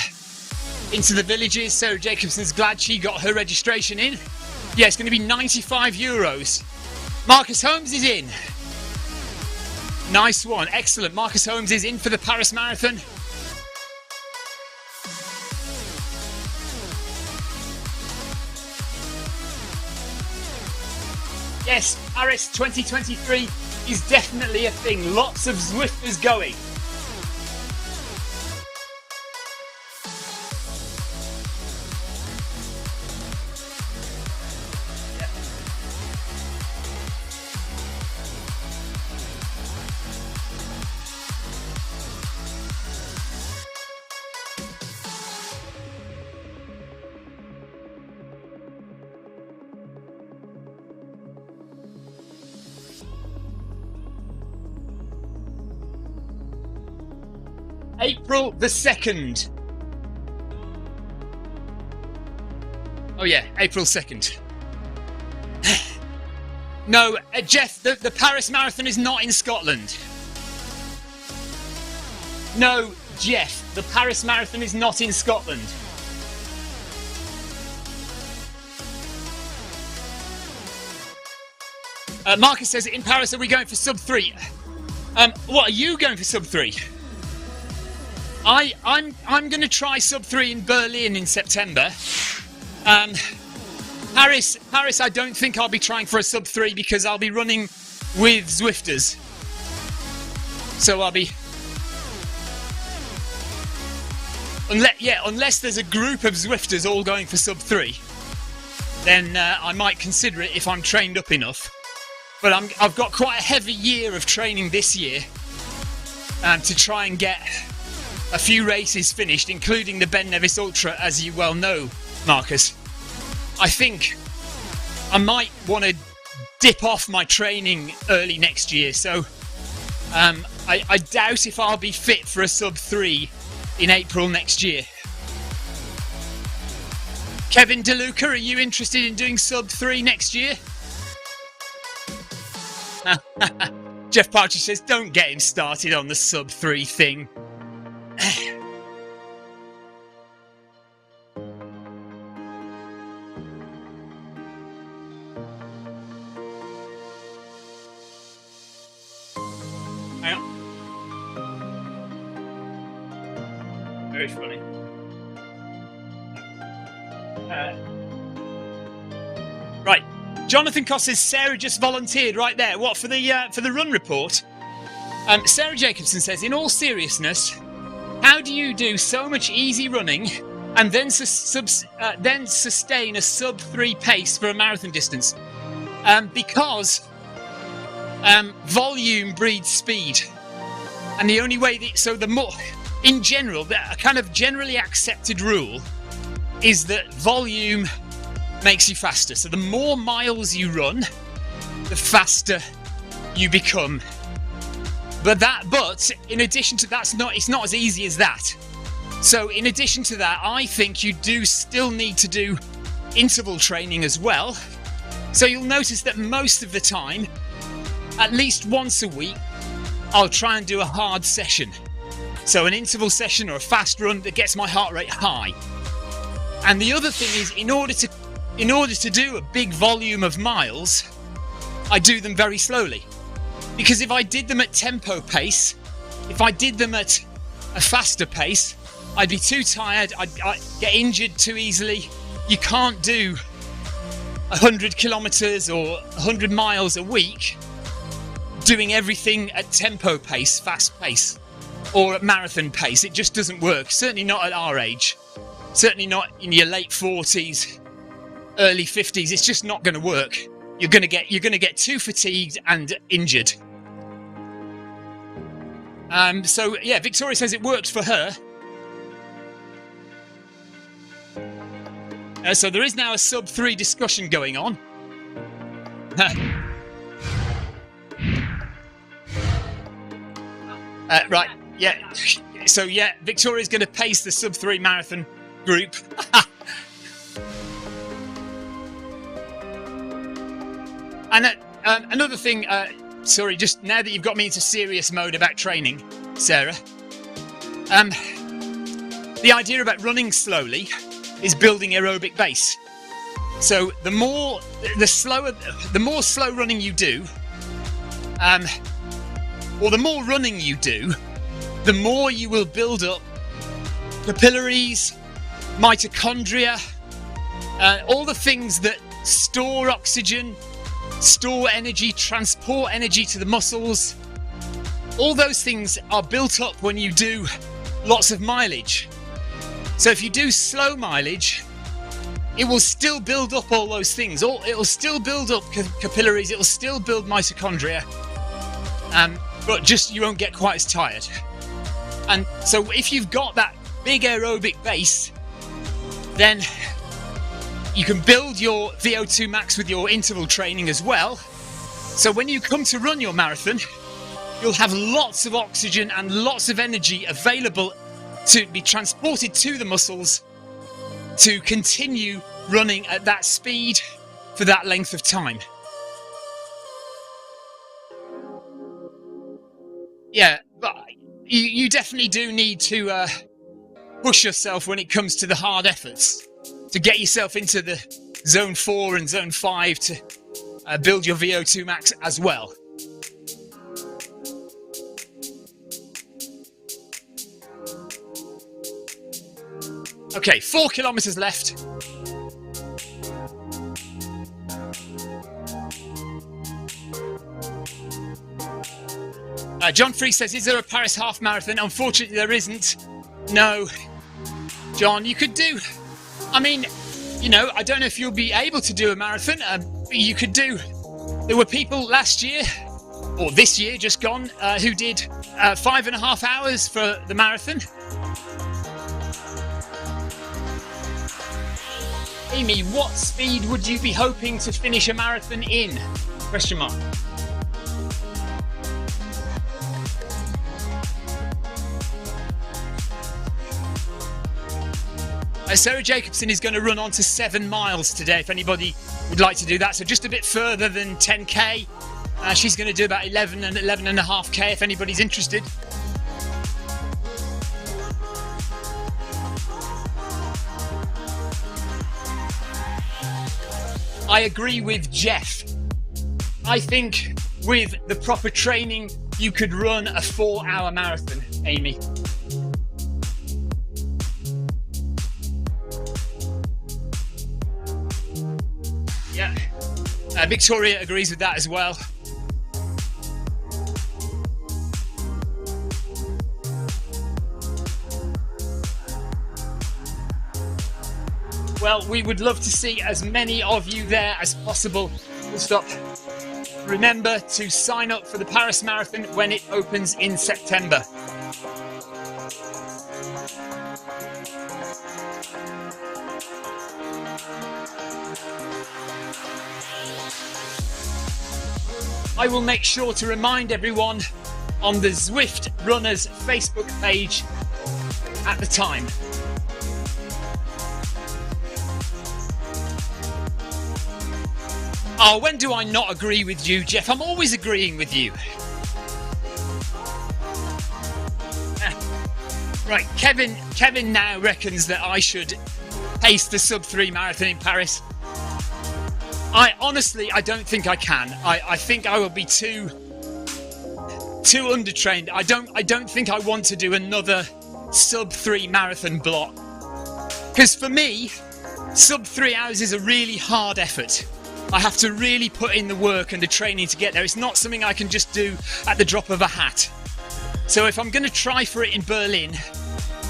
villages. Sarah Jacobson's glad she got her registration in. Yeah, it's going to be €95. Marcus Holmes is in. Nice one, excellent. Marcus Holmes is in for the Paris Marathon. Yes, Paris 2023 is definitely a thing. Lots of Zwifters going. April the 2nd. Oh yeah, April 2nd. No, Jeff, the Paris Marathon is not in Scotland. No, Jeff, the Paris Marathon is not in Scotland. Marcus says, in Paris, are we going for sub 3? What, are you going for sub 3? I'm going to try sub 3 in Berlin in September. Paris, I don't think I'll be trying for a sub 3 because I'll be running with Zwifters. So I'll be... Unless there's a group of Zwifters all going for sub 3, then I might consider it if I'm trained up enough. But I've got quite a heavy year of training this year to try and get a few races finished, including the Ben Nevis Ultra, as you well know, Marcus. I think I might want to dip off my training early next year, so I doubt if I'll be fit for a sub 3 in April next year. Kevin DeLuca, are you interested in doing sub 3 next year? Jeff Partridge says, don't get him started on the sub 3 thing. Hang on. Very funny. Right. Jonathan Coss says Sarah just volunteered right there. What, for the run report? Sarah Jacobson says, in all seriousness, how do you do so much easy running and then sustain a sub 3 pace for a marathon distance? Because volume breeds speed, and the only way the more, in general, a kind of generally accepted rule is that volume makes you faster. So the more miles you run, the faster you become. But in addition to that, it's not as easy as that. So in addition to that, I think you do still need to do interval training as well. So you'll notice that most of the time, at least once a week, I'll try and do a hard session. So an interval session or a fast run that gets my heart rate high. And the other thing is, in order to do a big volume of miles, I do them very slowly. Because if I did them at tempo pace, if I did them at a faster pace, I'd be too tired, I'd get injured too easily. You can't do 100 kilometres or 100 miles a week doing everything at tempo pace, fast pace, or at marathon pace. It just doesn't work. Certainly not at our age. Certainly not in your late 40s, early 50s. It's just not going to work. You're going to get too fatigued and injured. So yeah, Victoria says it works for her. So there is now a sub 3 discussion going on. Right, yeah. So yeah, Victoria's going to pace the sub 3 marathon group. And another thing, sorry, just now that you've got me into serious mode about training, Sarah, the idea about running slowly is building aerobic base. So the more slow running you do, or the more running you do, the more you will build up capillaries, mitochondria, all the things that store oxygen, store energy, transport energy to the muscles. All those things are built up when you do lots of mileage. So if you do slow mileage, it will still build up all those things. It will still build up capillaries, it will still build mitochondria, but just you won't get quite as tired. And so if you've got that big aerobic base, then you can build your VO2 max with your interval training as well. So when you come to run your marathon, you'll have lots of oxygen and lots of energy available to be transported to the muscles to continue running at that speed for that length of time. Yeah, but you definitely do need to push yourself when it comes to the hard efforts to get yourself into the zone 4 and zone 5 to build your VO2 max as well. Okay, 4 kilometres left. John Free says, is there a Paris half marathon? Unfortunately, there isn't. No. John, you could do... I mean, you know, I don't know if you'll be able to do a marathon. But you could do... There were people last year, or this year just gone, who did 5.5 hours for the marathon. Amy, what speed would you be hoping to finish a marathon in? Question mark. Sarah Jacobson is going to run on to 7 miles today, if anybody would like to do that. So just a bit further than 10k. She's going to do about 11 and 11.5k if anybody's interested. I agree with Jeff. I think with the proper training, you could run a 4-hour marathon, Amy. Yeah, Victoria agrees with that as well. Well, we would love to see as many of you there as possible. We'll stop. Remember to sign up for the Paris Marathon when it opens in September. I will make sure to remind everyone on the Zwift Runners Facebook page at the time. Oh, when do I not agree with you, Jeff? I'm always agreeing with you. Right, Kevin now reckons that I should pace the sub-3 marathon in Paris. I honestly don't think I can. I think I will be too undertrained. I don't think I want to do another sub-3 marathon block. Because for me, sub-3 hours is a really hard effort. I have to really put in the work and the training to get there. It's not something I can just do at the drop of a hat. So if I'm going to try for it in Berlin,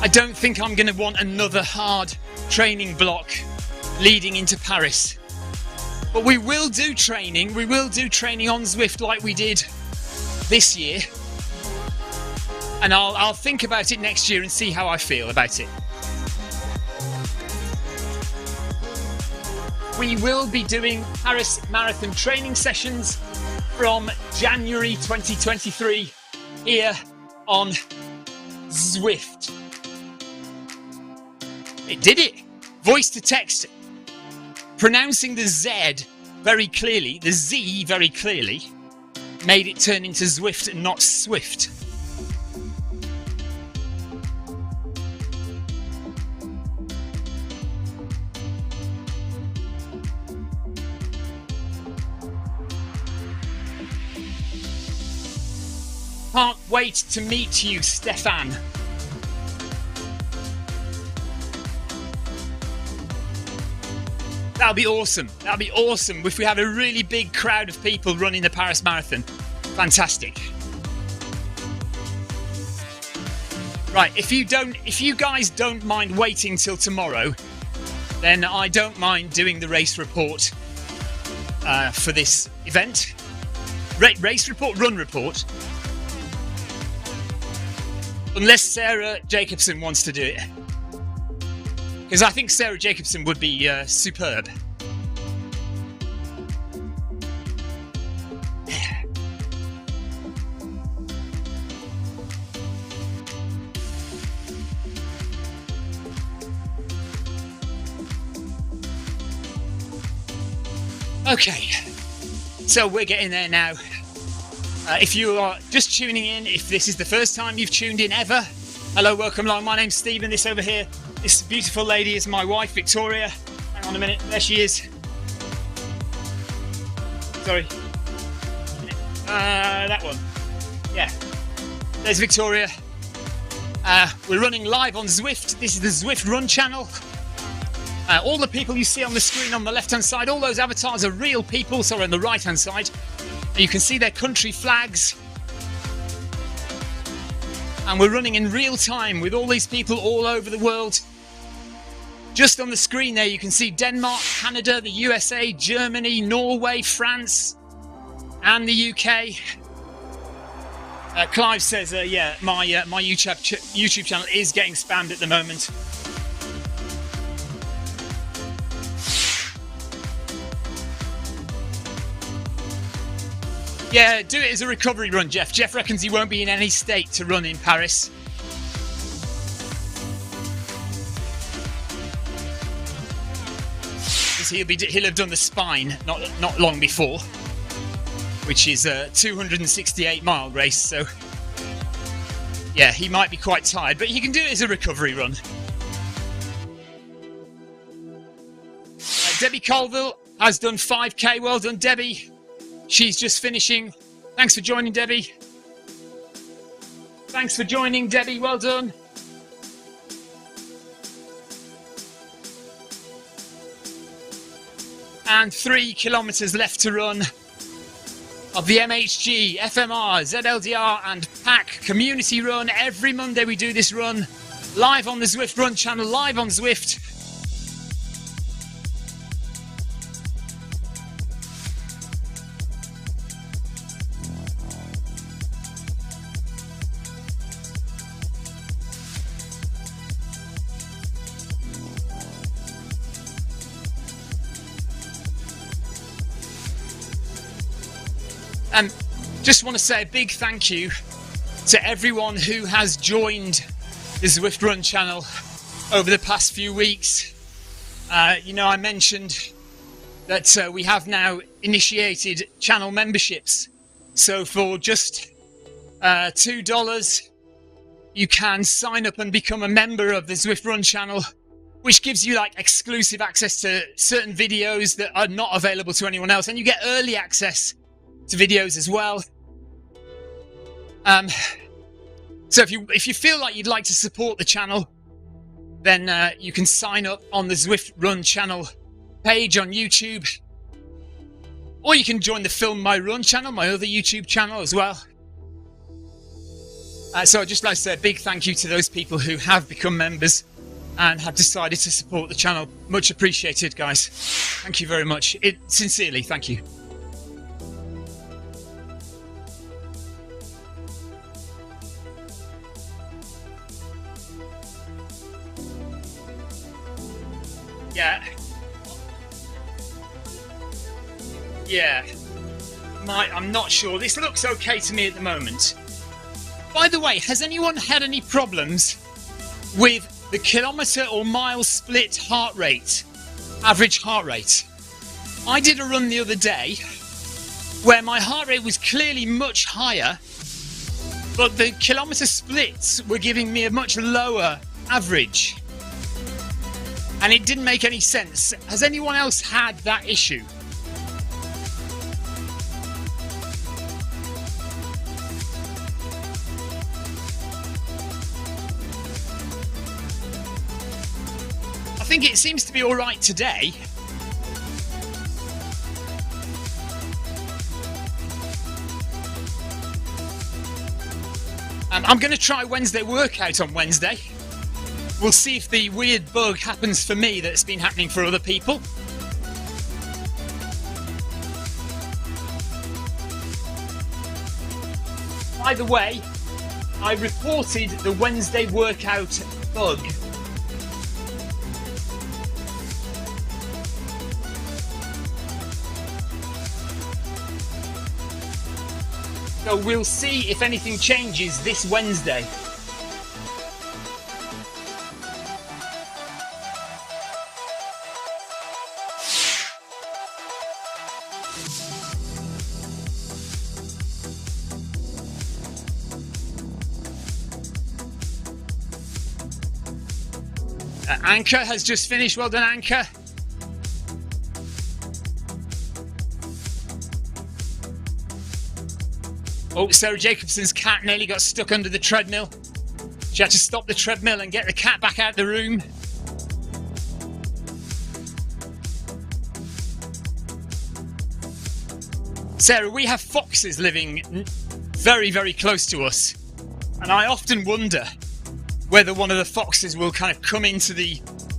I don't think I'm going to want another hard training block leading into Paris. But we will do training. We will do training on Zwift like we did this year. And I'll think about it next year and see how I feel about it. We will be doing Paris Marathon training sessions from January 2023 here on Zwift. It did it! Voice to text. Pronouncing the Z very clearly, the Z very clearly, made it turn into Zwift and not Swift. Can't wait to meet you, Stefan. That'll be awesome. That'll be awesome if we have a really big crowd of people running the Paris Marathon. Fantastic. Right, if you guys don't mind waiting till tomorrow, then I don't mind doing the race report for this event. Race report, run report. Unless Sarah Jacobson wants to do it. Because I think Sarah Jacobson would be superb. Okay, so we're getting there now. If you are just tuning in, if this is the first time you've tuned in ever, hello, welcome along. My name's Stephen. This over here, this beautiful lady is my wife, Victoria. Hang on a minute, there she is. Sorry. That one. Yeah, there's Victoria. We're running live on Zwift. This is the Zwift Run channel. All the people you see on the screen on the left-hand side, all those avatars are real people, sorry, on the right-hand side. You can see their country flags. And we're running in real time with all these people all over the world. Just on the screen there, you can see Denmark, Canada, the USA, Germany, Norway, France, and the UK. Clive says, yeah, my YouTube channel is getting spammed at the moment. Yeah, do it as a recovery run, Jeff. Jeff reckons he won't be in any state to run in Paris. Because he'll have done the Spine not long before, which is a 268-mile race. So, yeah, he might be quite tired, but he can do it as a recovery run. Debbie Colville has done 5k. Well done, Debbie. She's just finishing. Thanks for joining, Debbie. Thanks for joining, Debbie. Well done. And 3 kilometres left to run of the MHG, FMR, ZLDR and PACK community run. Every Monday we do this run live on the Zwift Run channel, live on Zwift. Just want to say a big thank you to everyone who has joined the Zwift Run channel over the past few weeks. You know, I mentioned that we have now initiated channel memberships. So for just $2, you can sign up and become a member of the Zwift Run channel, which gives you like exclusive access to certain videos that are not available to anyone else, and you get early access to videos as well. So if you feel like you'd like to support the channel, then you can sign up on the Zwift Run channel page on YouTube, or you can join the Film My Run channel, my other YouTube channel as well. So I'd just like to say a big thank you to those people who have become members and have decided to support the channel. Much appreciated, guys. Thank you very much. Sincerely, thank you. Yeah. I'm not sure. This looks okay to me at the moment. By the way, has anyone had any problems with the kilometre or mile split heart rate, average heart rate? I did a run the other day where my heart rate was clearly much higher, but the kilometre splits were giving me a much lower average. And it didn't make any sense. Has anyone else had that issue? I think it seems to be all right today. I'm going to try Wednesday workout on Wednesday. We'll see if the weird bug happens for me that's been happening for other people. By the way, I reported the Wednesday workout bug. So we'll see if anything changes this Wednesday. Anchor has just finished. Well done, Anchor. Oh, Sarah Jacobson's cat nearly got stuck under the treadmill. She had to stop the treadmill and get the cat back out of the room. Sarah, we have foxes living very, very close to us. And I often wonder whether one of the foxes will kind of come into the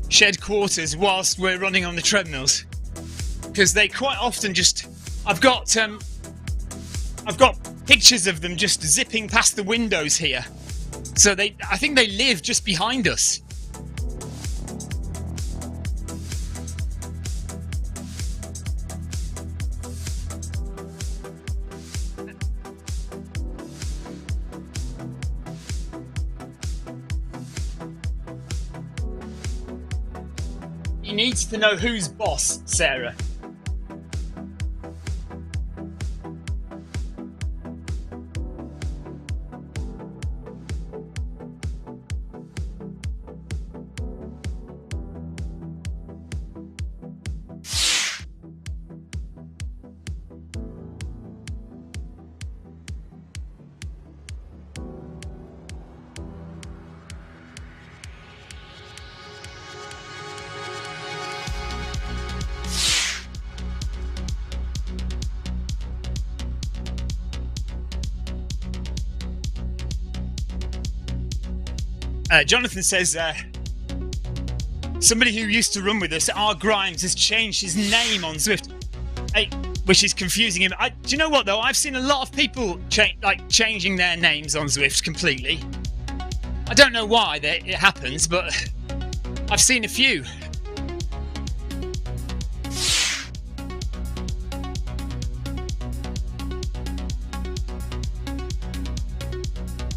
shed quarters whilst we're running on the treadmills. Because they quite often just... I've got pictures of them just zipping past the windows here. So I think they live just behind us. He needs to know who's boss, Sarah. Jonathan says, somebody who used to run with us, R. Grimes, has changed his name on Zwift, which is confusing him. Do you know what, though? I've seen a lot of people changing their names on Zwift completely. I don't know why it happens, but I've seen a few.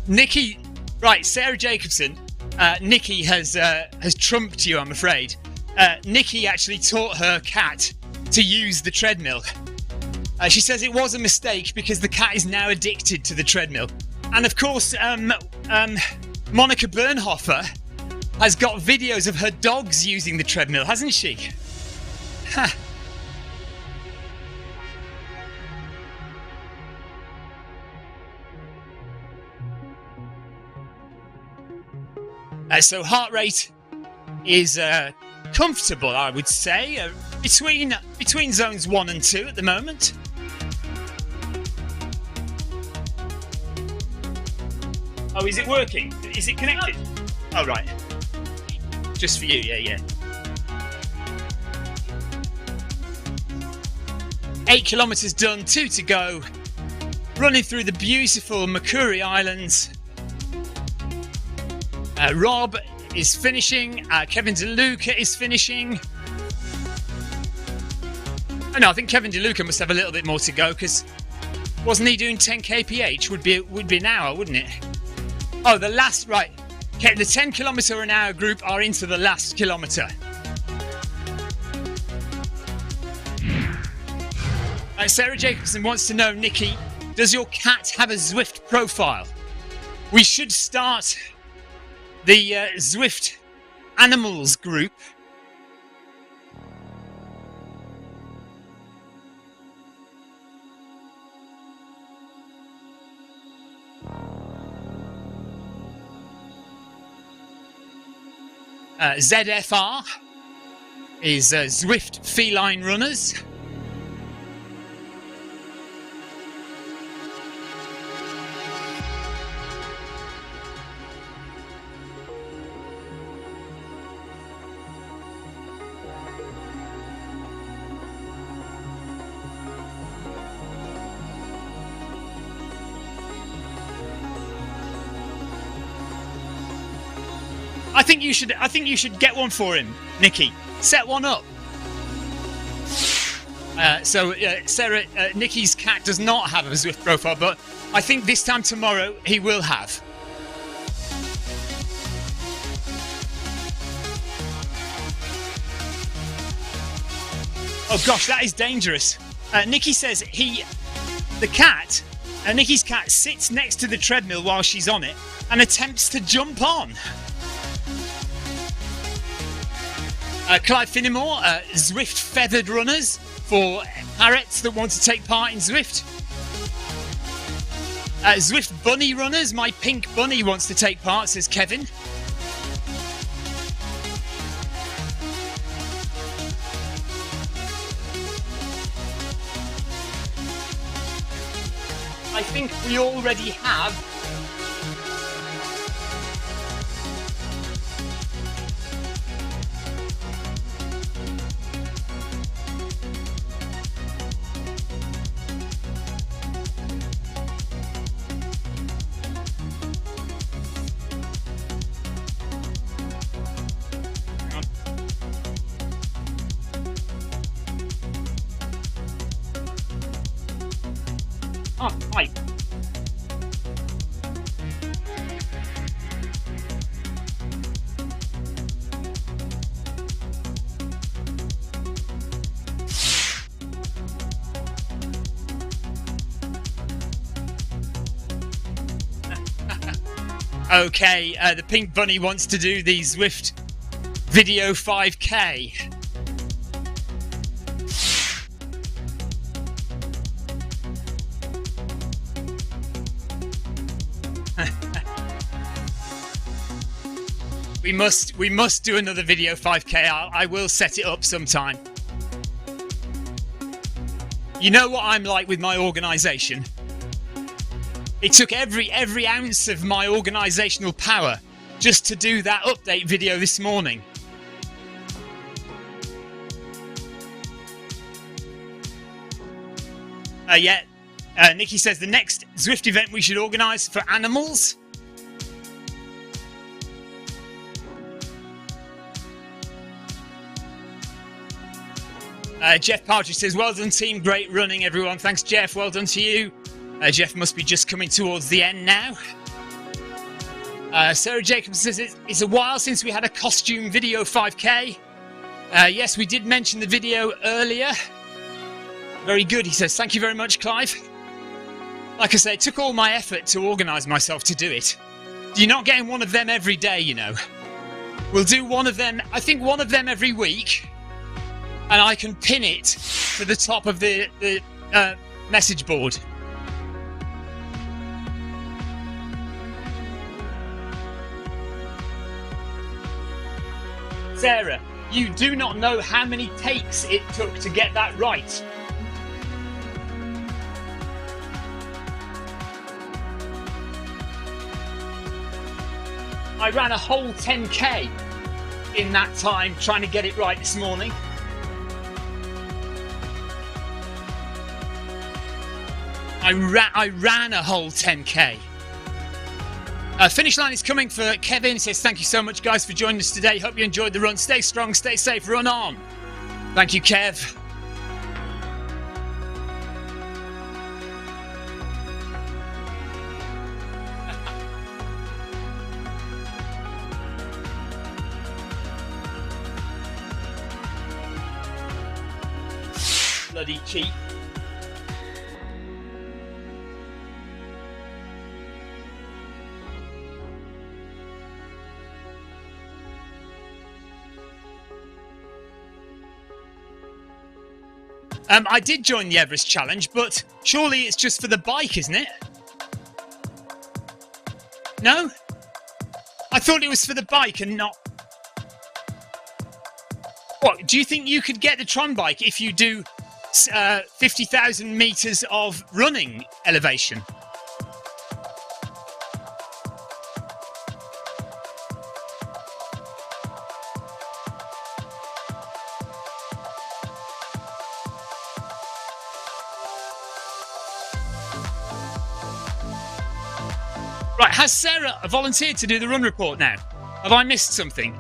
Nikki, right, Sarah Jacobson. Nikki has trumped you, I'm afraid. Nikki actually taught her cat to use the treadmill. She says it was a mistake because the cat is now addicted to the treadmill. And of course, Monica Bernhofer has got videos of her dogs using the treadmill, hasn't she? Ha. So heart rate is comfortable, I would say, between zones 1 and 2 at the moment. Oh, is it working? Is it connected? Oh, right. Just for you, yeah. 8 kilometres done, 2 to go. Running through the beautiful Makuri Islands. Rob is finishing. Kevin DeLuca is finishing. Oh no, I think Kevin DeLuca must have a little bit more to go because wasn't he doing 10 kph? Would be an hour, wouldn't it? Oh, the last, right. Okay, the 10 kilometre an hour group are into the last kilometre. Sarah Jacobson wants to know, Nikki, does your cat have a Zwift profile? We should start the Zwift Animals group. ZFR is Zwift Feline Runners. I think you should get one for him, Nikki. Set one up. Sarah, Nikki's cat does not have a Zwift profile, but I think this time tomorrow he will have. Oh gosh, that is dangerous. Nikki says Nikki's cat sits next to the treadmill while she's on it and attempts to jump on. Clive Finnemore, Zwift feathered runners for parrots that want to take part in Zwift. Zwift bunny runners, my pink bunny wants to take part, says Kevin. I think we already have right. Okay, the pink bunny wants to do the Zwift video 5k. We must do another video 5k. I will set it up sometime. You know what I'm like with my organisation. It took every ounce of my organisational power just to do that update video this morning. Nikki says the next Zwift event we should organise for animals. Jeff Partridge says, well done team, great running everyone. Thanks Jeff, well done to you. Jeff must be just coming towards the end now. Sarah Jacobs says it's a while since we had a costume video 5k. Yes, we did mention the video earlier. Very good, he says. Thank you very much, Clive. Like I say, it took all my effort to organise myself to do it. You're not getting one of them every day, you know. We'll do one of them, I think one of them every week. And I can pin it to the top of the message board. Sarah, you do not know how many takes it took to get that right. I ran a whole 10k in that time trying to get it right this morning. I ran a whole 10k. Finish line is coming for Kevin. He says, thank you so much, guys, for joining us today. Hope you enjoyed the run. Stay strong, stay safe, run on. Thank you, Kev. Bloody cheat. I did join the Everest Challenge, but surely it's just for the bike, isn't it? No? I thought it was for the bike and not... What, do you think you could get the Tron bike if you do 50,000 metres of running elevation? Right, has Sarah volunteered to do the run report now? Have I missed something?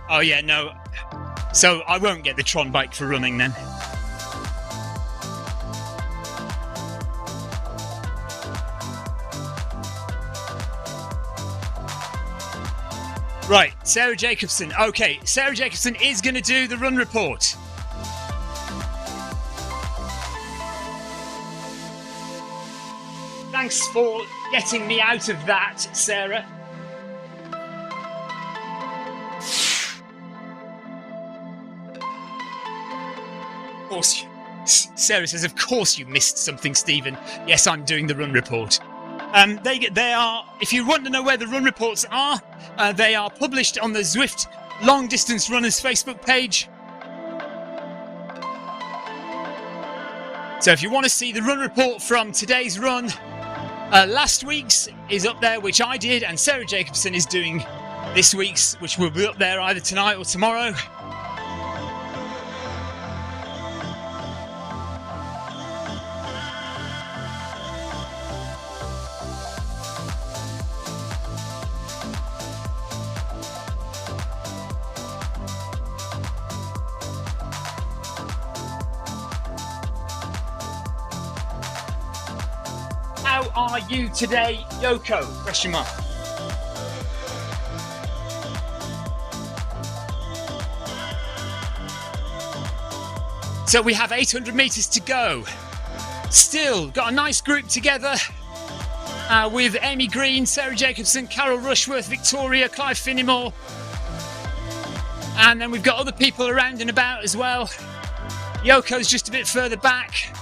Oh yeah, no. So I won't get the Tron bike for running then. Right, Sarah Jacobson. Okay, Sarah Jacobson is going to do the run report. Thanks for getting me out of that, Sarah. Of course, Sarah says, of course you missed something, Stephen. Yes, I'm doing the run report. They are, if you want to know where the run reports are, they are published on the Zwift Long Distance Runners Facebook page. So if you want to see the run report from today's run, last week's is up there, which I did, and Sarah Jacobson is doing this week's, which will be up there either tonight or tomorrow. How are you today, Yoko? Question mark. So we have 800 metres to go. Still got a nice group together with Amy Green, Sarah Jacobson, Carol Rushworth, Victoria, Clive Finnimore. And then we've got other people around and about as well. Yoko's just a bit further back.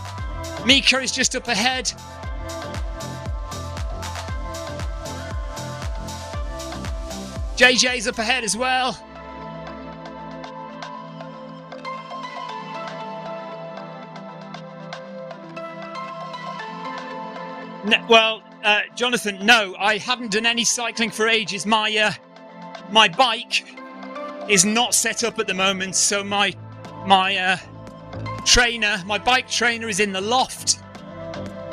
Mika is just up ahead. JJ's up ahead as well. No, well, Jonathan, no, I haven't done any cycling for ages. My bike is not set up at the moment, so my bike trainer is in the loft,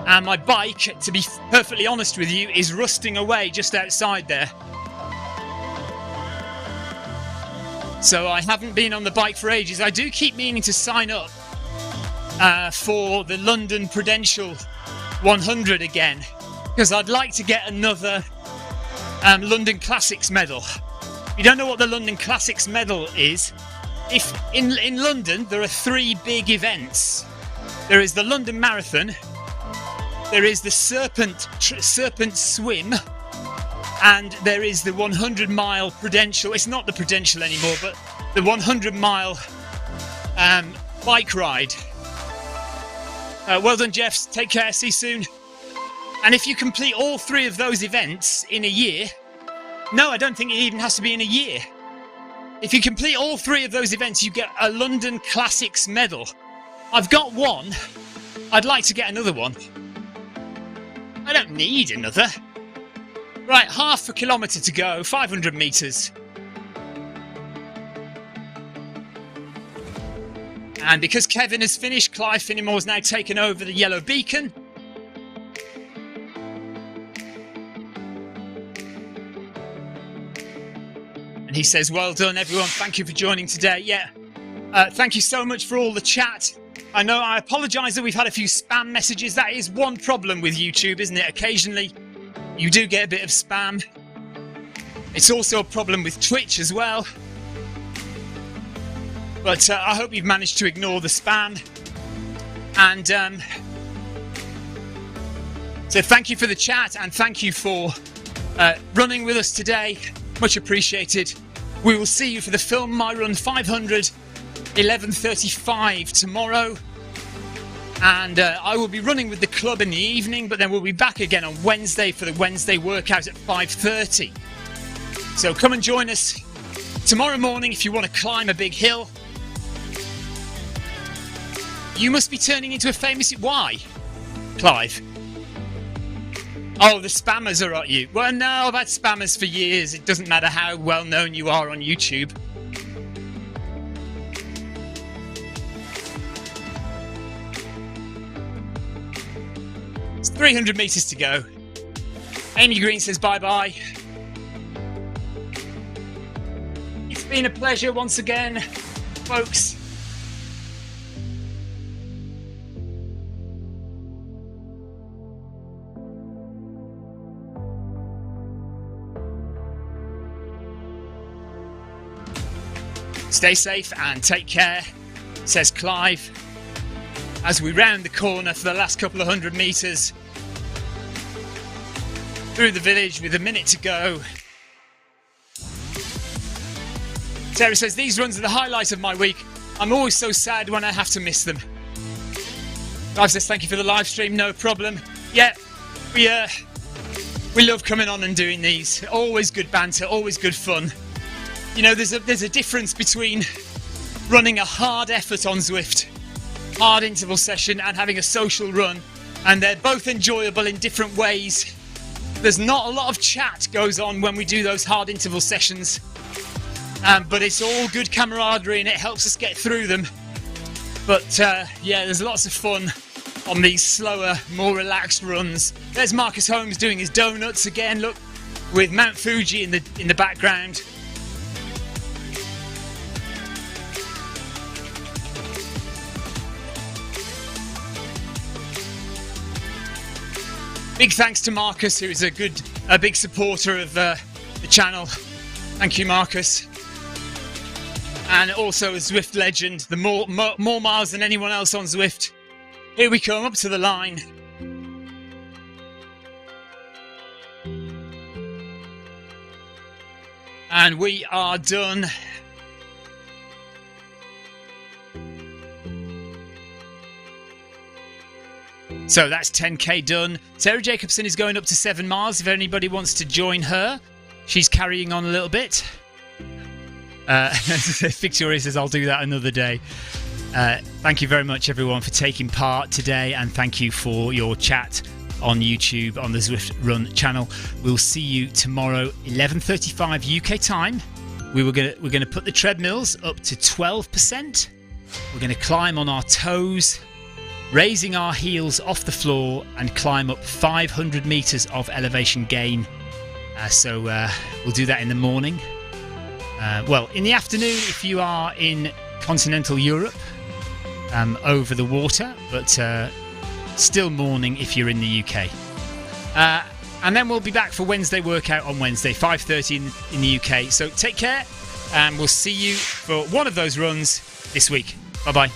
and my bike, to be perfectly honest with you, is rusting away just outside there. So I haven't been on the bike for ages. I do keep meaning to sign up for the London Prudential 100 again, because I'd like to get another London Classics medal. If you don't know what the London Classics medal is, if in London there are 3 big events. There is the London Marathon, there is the Serpent Swim, and there is the 100-mile Prudential. It's not the Prudential anymore, but the 100-mile bike ride. Well done, Jeff. Take care. See you soon. And if you complete all 3 of those events in a year... No, I don't think it even has to be in a year. If you complete all 3 of those events, you get a London Classics medal. I've got one. I'd like to get another one. I don't need another. Right, half a kilometre to go, 500 metres. And because Kevin has finished, Clive Finnimore's now taken over the yellow beacon. And he says, well done, everyone. Thank you for joining today. Yeah, thank you so much for all the chat. I know I apologise that we've had a few spam messages. That is one problem with YouTube, isn't it? Occasionally, you do get a bit of spam. It's also a problem with Twitch as well. But I hope you've managed to ignore the spam. And so thank you for the chat, and thank you for running with us today. Much appreciated. We will see you for the Film My Run 500, 11:35 tomorrow. And I will be running with the club in the evening, but then we'll be back again on Wednesday for the Wednesday workout at 5:30. So come and join us tomorrow morning if you want to climb a big hill. You must be turning into a famous... Why, Clive? Oh, the spammers are at you. Well, no, I've had spammers for years. It doesn't matter how well known you are on YouTube. It's 300 metres to go. Amy Green says bye-bye. It's been a pleasure once again, folks. Stay safe and take care, says Clive, as we round the corner for the last couple of 100 metres through the village with a minute to go. Sarah says, these runs are the highlight of my week. I'm always so sad when I have to miss them. Clive says thank you for the live stream, no problem. Yeah, we love coming on and doing these. Always good banter, always good fun. You know, there's a difference between running a hard effort on Zwift, hard interval session, and having a social run, and they're both enjoyable in different ways. There's not a lot of chat goes on when we do those hard interval sessions, but it's all good camaraderie and it helps us get through them. But yeah, there's lots of fun on these slower, more relaxed runs. There's Marcus Holmes doing his donuts again, look, with Mount Fuji in the background. Big thanks to Marcus, who is a big supporter of the channel. Thank you, Marcus. And also a Zwift legend, the more miles than anyone else on Zwift. Here we come, up to the line. And we are done. So that's 10k done. Sarah Jacobson is going up to 7 miles if anybody wants to join her. She's carrying on a little bit. Victoria says, I'll do that another day. Thank you very much, everyone, for taking part today. And thank you for your chat on YouTube on the Zwift Run channel. We'll see you tomorrow, 11:35 UK time. We're going to put the treadmills up to 12%. We're going to climb on our toes, raising our heels off the floor, and climb up 500 meters of elevation gain. So we'll do that in the morning. Well, in the afternoon if you are in continental Europe, over the water, but still morning if you're in the UK. And then we'll be back for Wednesday workout on Wednesday, 5:30 in the UK. So take care, and we'll see you for one of those runs this week. Bye-bye.